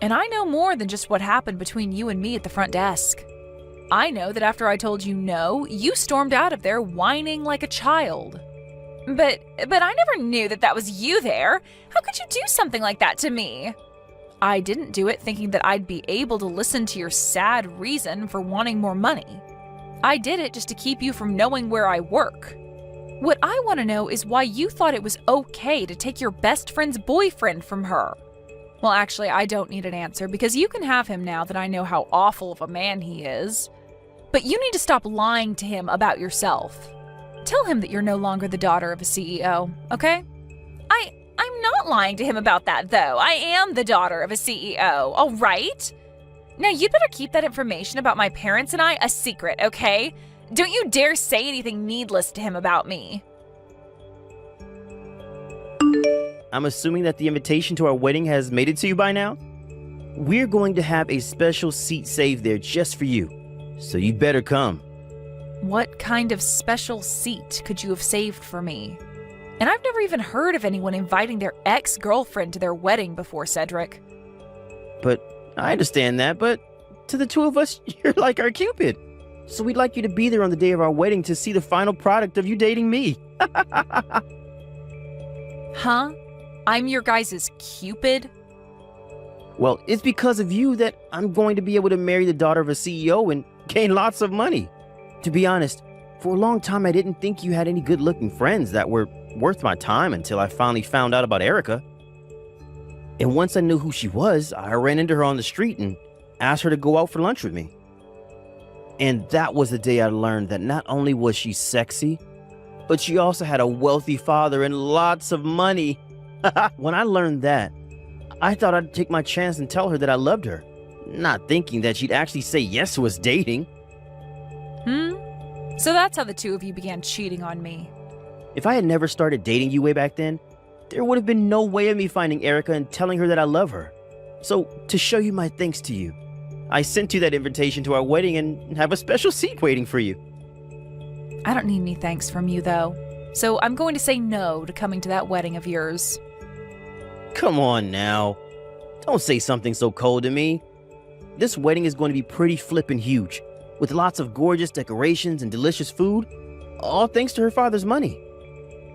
S1: And I know more than just what happened between you and me at the front desk. I know that after I told you no, you stormed out of there whining like a child. But I never knew that was you there. How could you do something like that to me? I didn't do it thinking that I'd be able to listen to your sad reason for wanting more money. I did it just to keep you from knowing where I work. What I want to know is why you thought it was okay to take your best friend's boyfriend from her. Well, actually, I don't need an answer because you can have him now that I know how awful of a man he is. But you need to stop lying to him about yourself. Tell him that you're no longer the daughter of a CEO, okay? I'm not lying to him about that, though. I am the daughter of a CEO, all right? Now, you'd better keep that information about my parents and I a secret, okay? Don't you dare say anything needless to him about me.
S2: I'm assuming that the invitation to our wedding has made it to you by now? We're going to have a special seat saved there just for you, so you better come.
S1: What kind of special seat could you have saved for me? And I've never even heard of anyone inviting their ex-girlfriend to their wedding before, Cedric.
S2: But I understand that, but to the two of us, you're like our Cupid. So we'd like you to be there on the day of our wedding to see the final product of you dating me.
S1: Huh? I'm your guys' Cupid?
S2: Well, it's because of you that I'm going to be able to marry the daughter of a CEO and gain lots of money. To be honest, for a long time I didn't think you had any good-looking friends that were worth my time until I finally found out about Erica. And once I knew who she was, I ran into her on the street and asked her to go out for lunch with me. And that was the day I learned that not only was she sexy, but she also had a wealthy father and lots of money. When I learned that, I thought I'd take my chance and tell her that I loved her, not thinking that she'd actually say yes to us dating.
S1: So that's how the two of you began cheating on me.
S2: If I had never started dating you way back then, there would have been no way of me finding Erica and telling her that I love her. So, to show you my thanks to you, I sent you that invitation to our wedding and have a special seat waiting for you.
S1: I don't need any thanks from you, though. So I'm going to say no to coming to that wedding of yours.
S2: Come on now. Don't say something so cold to me. This wedding is going to be pretty flippin' huge, with lots of gorgeous decorations and delicious food, all thanks to her father's money.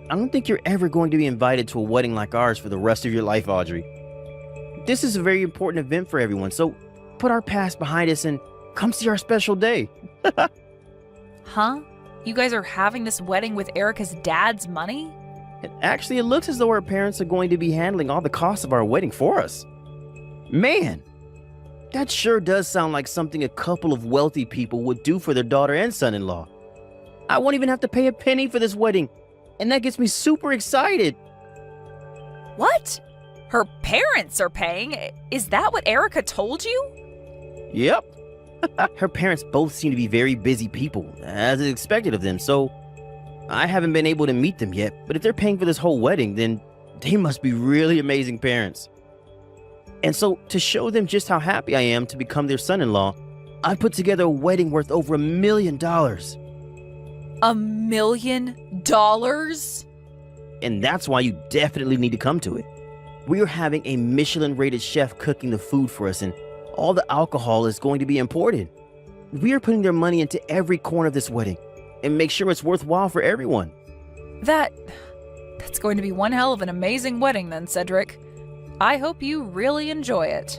S2: I don't think you're ever going to be invited to a wedding like ours for the rest of your life, Audrey. This is a very important event for everyone, so put our past behind us and come see our special day.
S1: Huh? You guys are having this wedding with Erica's dad's money?
S2: And actually, it looks as though our parents are going to be handling all the costs of our wedding for us. Man, that sure does sound like something a couple of wealthy people would do for their daughter and son-in-law. I won't even have to pay a penny for this wedding, and that gets me super excited.
S1: What? Her parents are paying? Is that what Erica told you?
S2: Yep. Her parents both seem to be very busy people, as is expected of them, so I haven't been able to meet them yet, but if they're paying for this whole wedding, then they must be really amazing parents. And so, to show them just how happy I am to become their son-in-law, I put together a wedding worth over $1 million.
S1: $1 million?
S2: And that's why you definitely need to come to it. We are having a Michelin-rated chef cooking the food for us, and all the alcohol is going to be imported. We are putting their money into every corner of this wedding, and make sure it's worthwhile for everyone.
S1: That's going to be one hell of an amazing wedding then, Cedric. I hope you really enjoy it.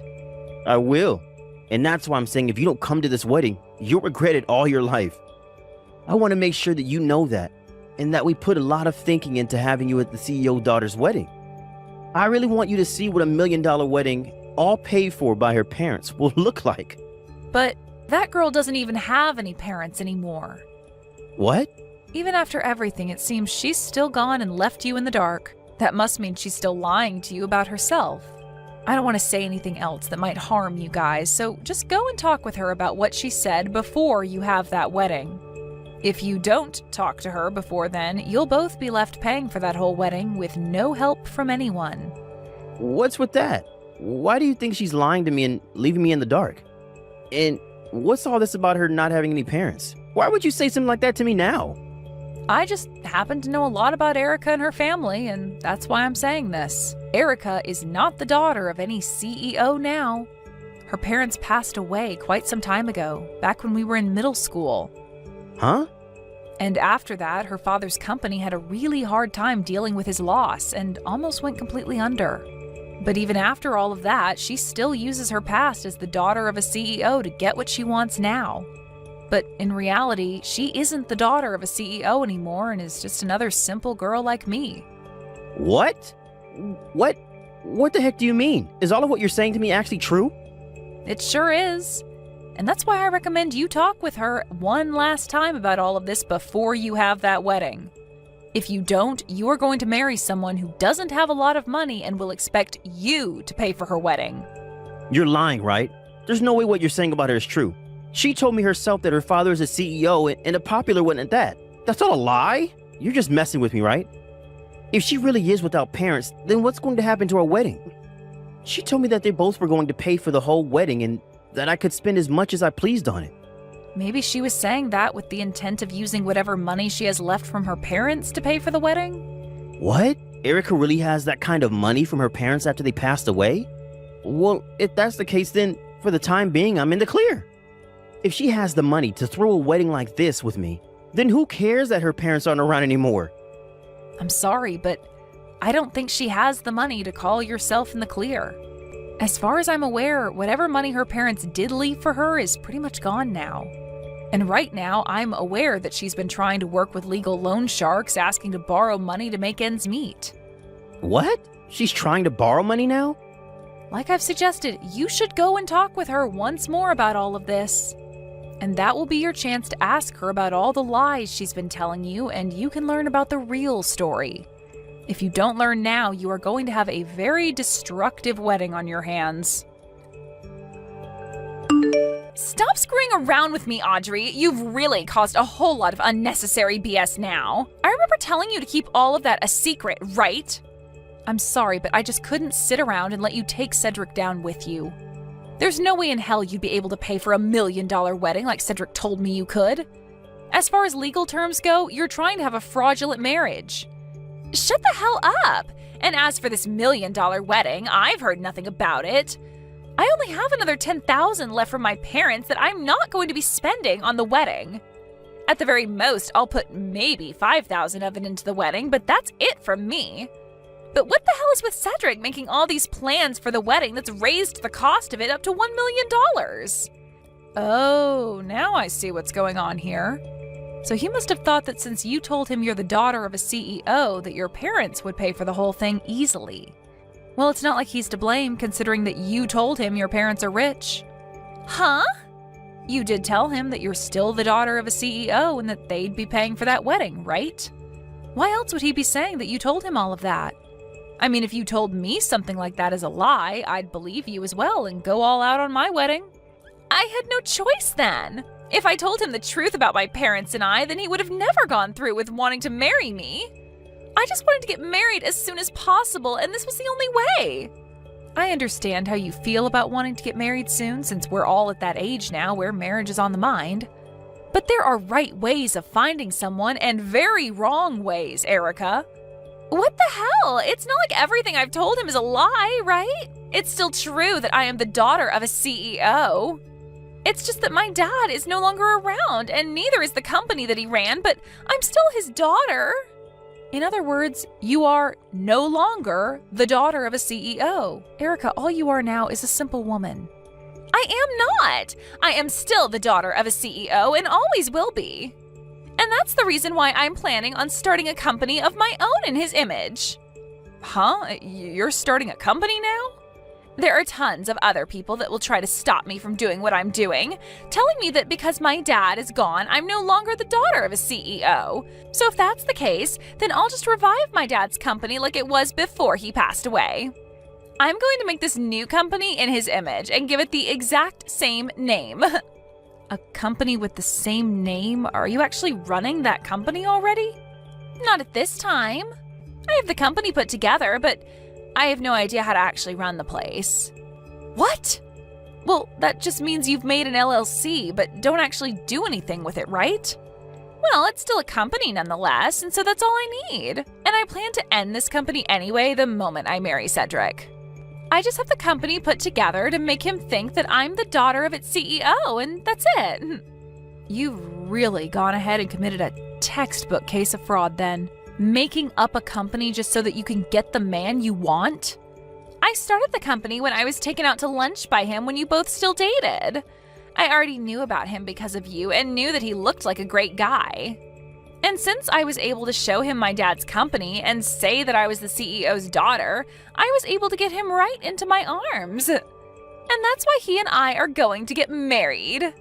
S2: I will. And that's why I'm saying if you don't come to this wedding, you'll regret it all your life. I want to make sure that you know that, and that we put a lot of thinking into having you at the CEO daughter's wedding. I really want you to see what $1 million wedding, all paid for by her parents, will look like.
S1: But that girl doesn't even have any parents anymore.
S2: What?
S1: Even after everything, it seems she's still gone and left you in the dark. That must mean she's still lying to you about herself. I don't want to say anything else that might harm you guys, so just go and talk with her about what she said before you have that wedding. If you don't talk to her before then, you'll both be left paying for that whole wedding with no help from anyone.
S2: What's with that? Why do you think she's lying to me and leaving me in the dark? And what's all this about her not having any parents? Why would you say something like that to me now?
S1: I just happen to know a lot about Erica and her family, and that's why I'm saying this. Erica is not the daughter of any CEO now. Her parents passed away quite some time ago, back when we were in middle school.
S2: Huh?
S1: And after that, her father's company had a really hard time dealing with his loss and almost went completely under. But even after all of that, she still uses her past as the daughter of a CEO to get what she wants now. But in reality, she isn't the daughter of a CEO anymore and is just another simple girl like me.
S2: What? What the heck do you mean? Is all of what you're saying to me actually true?
S1: It sure is. And that's why I recommend you talk with her one last time about all of this before you have that wedding. If you don't, you are going to marry someone who doesn't have a lot of money and will expect you to pay for her wedding.
S2: You're lying, right? There's no way what you're saying about her is true. She told me herself that her father is a CEO and a popular one at that. That's not a lie. You're just messing with me, right? If she really is without parents, then what's going to happen to our wedding? She told me that they both were going to pay for the whole wedding and that I could spend as much as I pleased on it.
S1: Maybe she was saying that with the intent of using whatever money she has left from her parents to pay for the wedding?
S2: What? Erica really has that kind of money from her parents after they passed away? Well, if that's the case, then for the time being, I'm in the clear. If she has the money to throw a wedding like this with me, then who cares that her parents aren't around anymore?
S1: I'm sorry, but I don't think she has the money to call yourself in the clear. As far as I'm aware, whatever money her parents did leave for her is pretty much gone now. And right now, I'm aware that she's been trying to work with legal loan sharks asking to borrow money to make ends meet.
S2: What? She's trying to borrow money now?
S1: Like I've suggested, you should go and talk with her once more about all of this. And that will be your chance to ask her about all the lies she's been telling you, and you can learn about the real story. If you don't learn now, you are going to have a very destructive wedding on your hands. Stop screwing around with me, Audrey. You've really caused a whole lot of unnecessary BS now. I remember telling you to keep all of that a secret, right? I'm sorry, but I just couldn't sit around and let you take Cedric down with you. There's no way in hell you'd be able to pay for $1 million wedding like Cedric told me you could. As far as legal terms go, you're trying to have a fraudulent marriage. Shut the hell up! And as for this $1 million wedding, I've heard nothing about it. I only have another $10,000 left from my parents that I'm not going to be spending on the wedding. At the very most, I'll put maybe $5,000 of it into the wedding, but that's it from me. But what the hell is with Cedric making all these plans for the wedding that's raised the cost of it up to $1 million? Oh, now I see what's going on here. So he must have thought that since you told him you're the daughter of a CEO, that your parents would pay for the whole thing easily. Well, it's not like he's to blame, considering that you told him your parents are rich. Huh? You did tell him that you're still the daughter of a CEO and that they'd be paying for that wedding, right? Why else would he be saying that you told him all of that? I mean, if you told me something like that as a lie, I'd believe you as well and go all out on my wedding. I had no choice then. If I told him the truth about my parents and I, then he would have never gone through with wanting to marry me. I just wanted to get married as soon as possible, and this was the only way. I understand how you feel about wanting to get married soon, since we're all at that age now where marriage is on the mind. But there are right ways of finding someone and very wrong ways, Erica. What the hell? It's not like everything I've told him is a lie, right? It's still true that I am the daughter of a CEO. It's just that my dad is no longer around, and neither is the company that he ran, but I'm still his daughter. In other words, you are no longer the daughter of a CEO. Erica, all you are now is a simple woman. I am not. I am still the daughter of a CEO and always will be. And that's the reason why I'm planning on starting a company of my own in his image. Huh? You're starting a company now? There are tons of other people that will try to stop me from doing what I'm doing, telling me that because my dad is gone, I'm no longer the daughter of a CEO. So if that's the case, then I'll just revive my dad's company like it was before he passed away. I'm going to make this new company in his image and give it the exact same name. A company with the same name? Are you actually running that company already? Not at this time. I have the company put together, but I have no idea how to actually run the place. What? Well, that just means you've made an LLC, but don't actually do anything with it, right? Well, it's still a company nonetheless, and so that's all I need. And I plan to end this company anyway the moment I marry Cedric. I just have the company put together to make him think that I'm the daughter of its CEO, and that's it. You've really gone ahead and committed a textbook case of fraud then. Making up a company just so that you can get the man you want? I started the company when I was taken out to lunch by him when you both still dated. I already knew about him because of you and knew that he looked like a great guy. And since I was able to show him my dad's company and say that I was the CEO's daughter, I was able to get him right into my arms. And that's why he and I are going to get married.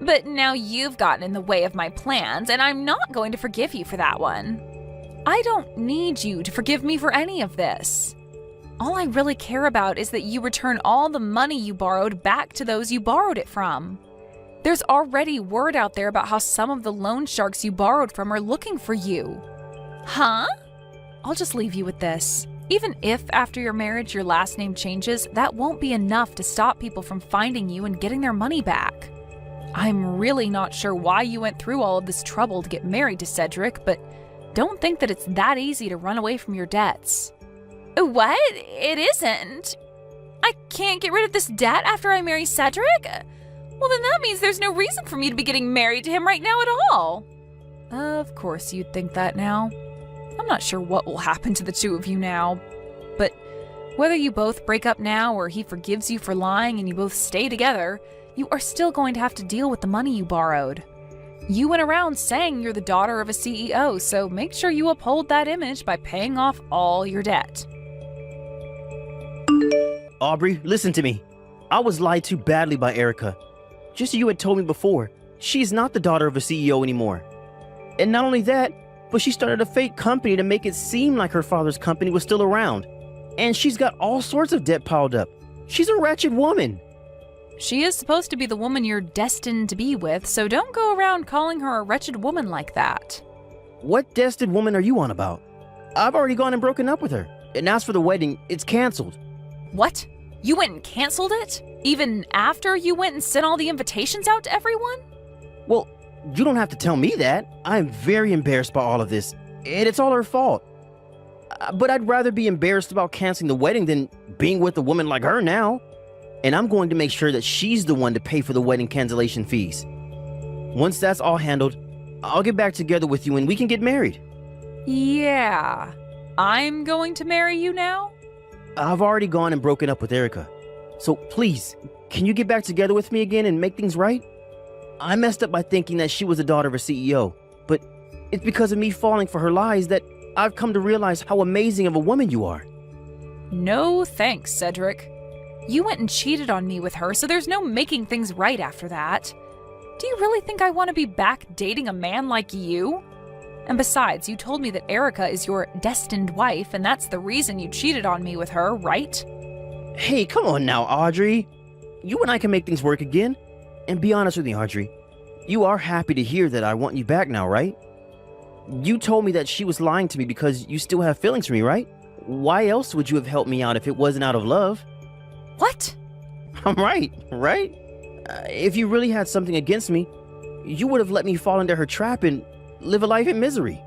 S1: But now you've gotten in the way of my plans, and I'm not going to forgive you for that one. I don't need you to forgive me for any of this. All I really care about is that you return all the money you borrowed back to those you borrowed it from. There's already word out there about how some of the loan sharks you borrowed from are looking for you. Huh? I'll just leave you with this. Even if after your marriage your last name changes, that won't be enough to stop people from finding you and getting their money back. I'm really not sure why you went through all of this trouble to get married to Cedric, but don't think that it's that easy to run away from your debts. What? It isn't. I can't get rid of this debt after I marry Cedric? Well, then that means there's no reason for me to be getting married to him right now at all. Of course you'd think that now. I'm not sure what will happen to the two of you now, but whether you both break up now or he forgives you for lying and you both stay together, you are still going to have to deal with the money you borrowed. You went around saying you're the daughter of a CEO, so make sure you uphold that image by paying off all your debt.
S2: Aubrey, listen to me. I was lied to badly by Erica. Just as you had told me before, she's not the daughter of a CEO anymore. And not only that, but she started a fake company to make it seem like her father's company was still around. And she's got all sorts of debt piled up. She's a wretched woman.
S1: She is supposed to be the woman you're destined to be with, so don't go around calling her a wretched woman like that.
S2: What destined woman are you on about? I've already gone and broken up with her. And as for the wedding, it's canceled.
S1: What? You went and canceled it? Even after you went and sent all the invitations out to everyone?
S2: Well, you don't have to tell me that. I'm very embarrassed by all of this, and it's all her fault. But I'd rather be embarrassed about canceling the wedding than being with a woman like her now. And I'm going to make sure that she's the one to pay for the wedding cancellation fees. Once that's all handled, I'll get back together with you and we can get married.
S1: Yeah. I'm going to marry you now?
S2: I've already gone and broken up with Erica. So please, can you get back together with me again and make things right? I messed up by thinking that she was the daughter of a CEO, but it's because of me falling for her lies that I've come to realize how amazing of a woman you are.
S1: No thanks, Cedric. You went and cheated on me with her, so there's no making things right after that. Do you really think I want to be back dating a man like you? And besides, you told me that Erica is your destined wife, and that's the reason you cheated on me with her, right?
S2: Hey, come on now, Audrey. You and I can make things work again. And be honest with me, Audrey. You are happy to hear that I want you back now, right? You told me that she was lying to me because you still have feelings for me, right? Why else would you have helped me out if it wasn't out of love?
S1: What?
S2: I'm right? If you really had something against me, you would have let me fall into her trap and live a life in misery.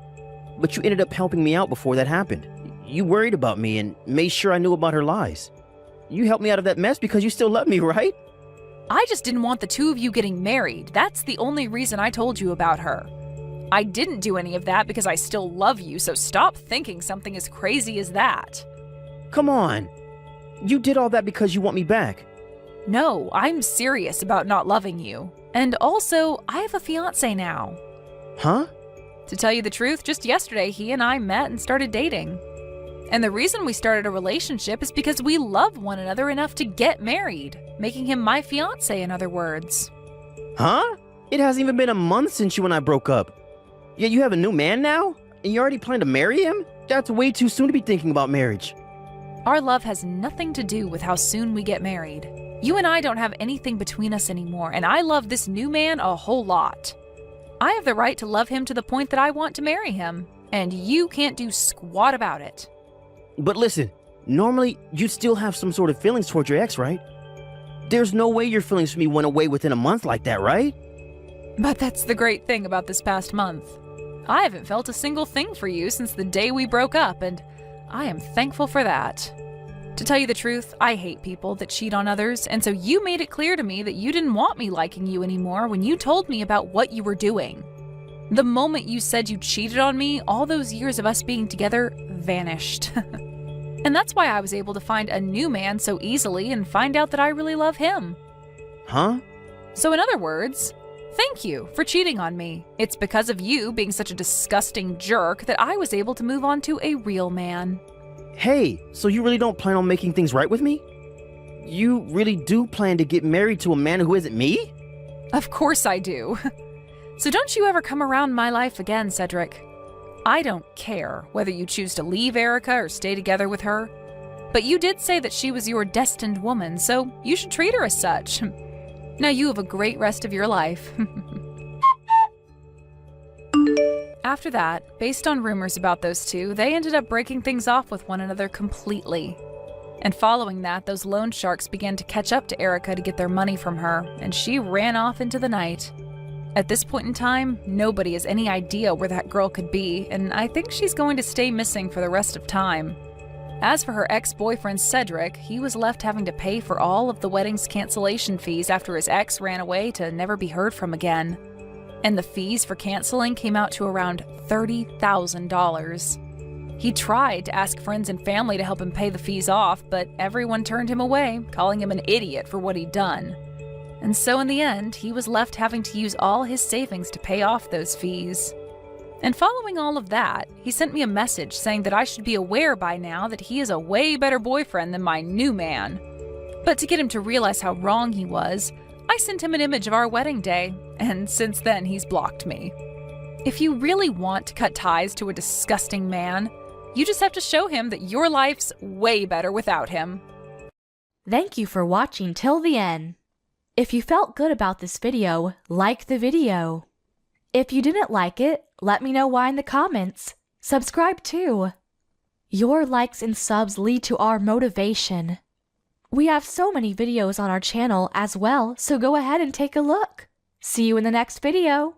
S2: But you ended up helping me out before that happened. You worried about me and made sure I knew about her lies. You helped me out of that mess because you still love me, right?
S1: I just didn't want the two of you getting married. That's the only reason I told you about her. I didn't do any of that because I still love you, so stop thinking something as crazy as that.
S2: Come on. You did all that because you want me back.
S1: No, I'm serious about not loving you. And also, I have a fiancé now.
S2: Huh?
S1: To tell you the truth, just yesterday he and I met and started dating. And the reason we started a relationship is because we love one another enough to get married, making him my fiancé, in other words.
S2: Huh? It hasn't even been a month since you and I broke up. Yet you have a new man now? And you already plan to marry him? That's way too soon to be thinking about marriage.
S1: Our love has nothing to do with how soon we get married. You and I don't have anything between us anymore, and I love this new man a whole lot. I have the right to love him to the point that I want to marry him, and you can't do squat about it.
S2: But listen, normally you'd still have some sort of feelings towards your ex, right? There's no way your feelings for me went away within a month like that, right?
S1: But that's the great thing about this past month. I haven't felt a single thing for you since the day we broke up, and I am thankful for that. To tell you the truth, I hate people that cheat on others, and so you made it clear to me that you didn't want me liking you anymore when you told me about what you were doing. The moment you said you cheated on me, all those years of us being together vanished. And that's why I was able to find a new man so easily and find out that I really love him.
S2: Huh?
S1: So in other words, thank you for cheating on me. It's because of you being such a disgusting jerk that I was able to move on to a real man.
S2: Hey, so you really don't plan on making things right with me? You really do plan to get married to a man who isn't me?
S1: Of course I do. So don't you ever come around my life again, Cedric. I don't care whether you choose to leave Erica or stay together with her. But you did say that she was your destined woman, so you should treat her as such. Now you have a great rest of your life. After that, based on rumors about those two, they ended up breaking things off with one another completely. And following that, those loan sharks began to catch up to Erica to get their money from her, and she ran off into the night. At this point in time, nobody has any idea where that girl could be, and I think she's going to stay missing for the rest of time. As for her ex-boyfriend Cedric, he was left having to pay for all of the wedding's cancellation fees after his ex ran away to never be heard from again. And the fees for canceling came out to around $30,000. He tried to ask friends and family to help him pay the fees off, but everyone turned him away, calling him an idiot for what he'd done. And so in the end, he was left having to use all his savings to pay off those fees. And following all of that, he sent me a message saying that I should be aware by now that he is a way better boyfriend than my new man. But to get him to realize how wrong he was, I sent him an image of our wedding day, and since then he's blocked me. If you really want to cut ties to a disgusting man, you just have to show him that your life's way better without him.
S3: Thank you for watching till the end. If you felt good about this video, like the video. If you didn't like it, let me know why in the comments. Subscribe too. Your likes and subs lead to our motivation. We have so many videos on our channel as well, so go ahead and take a look. See you in the next video.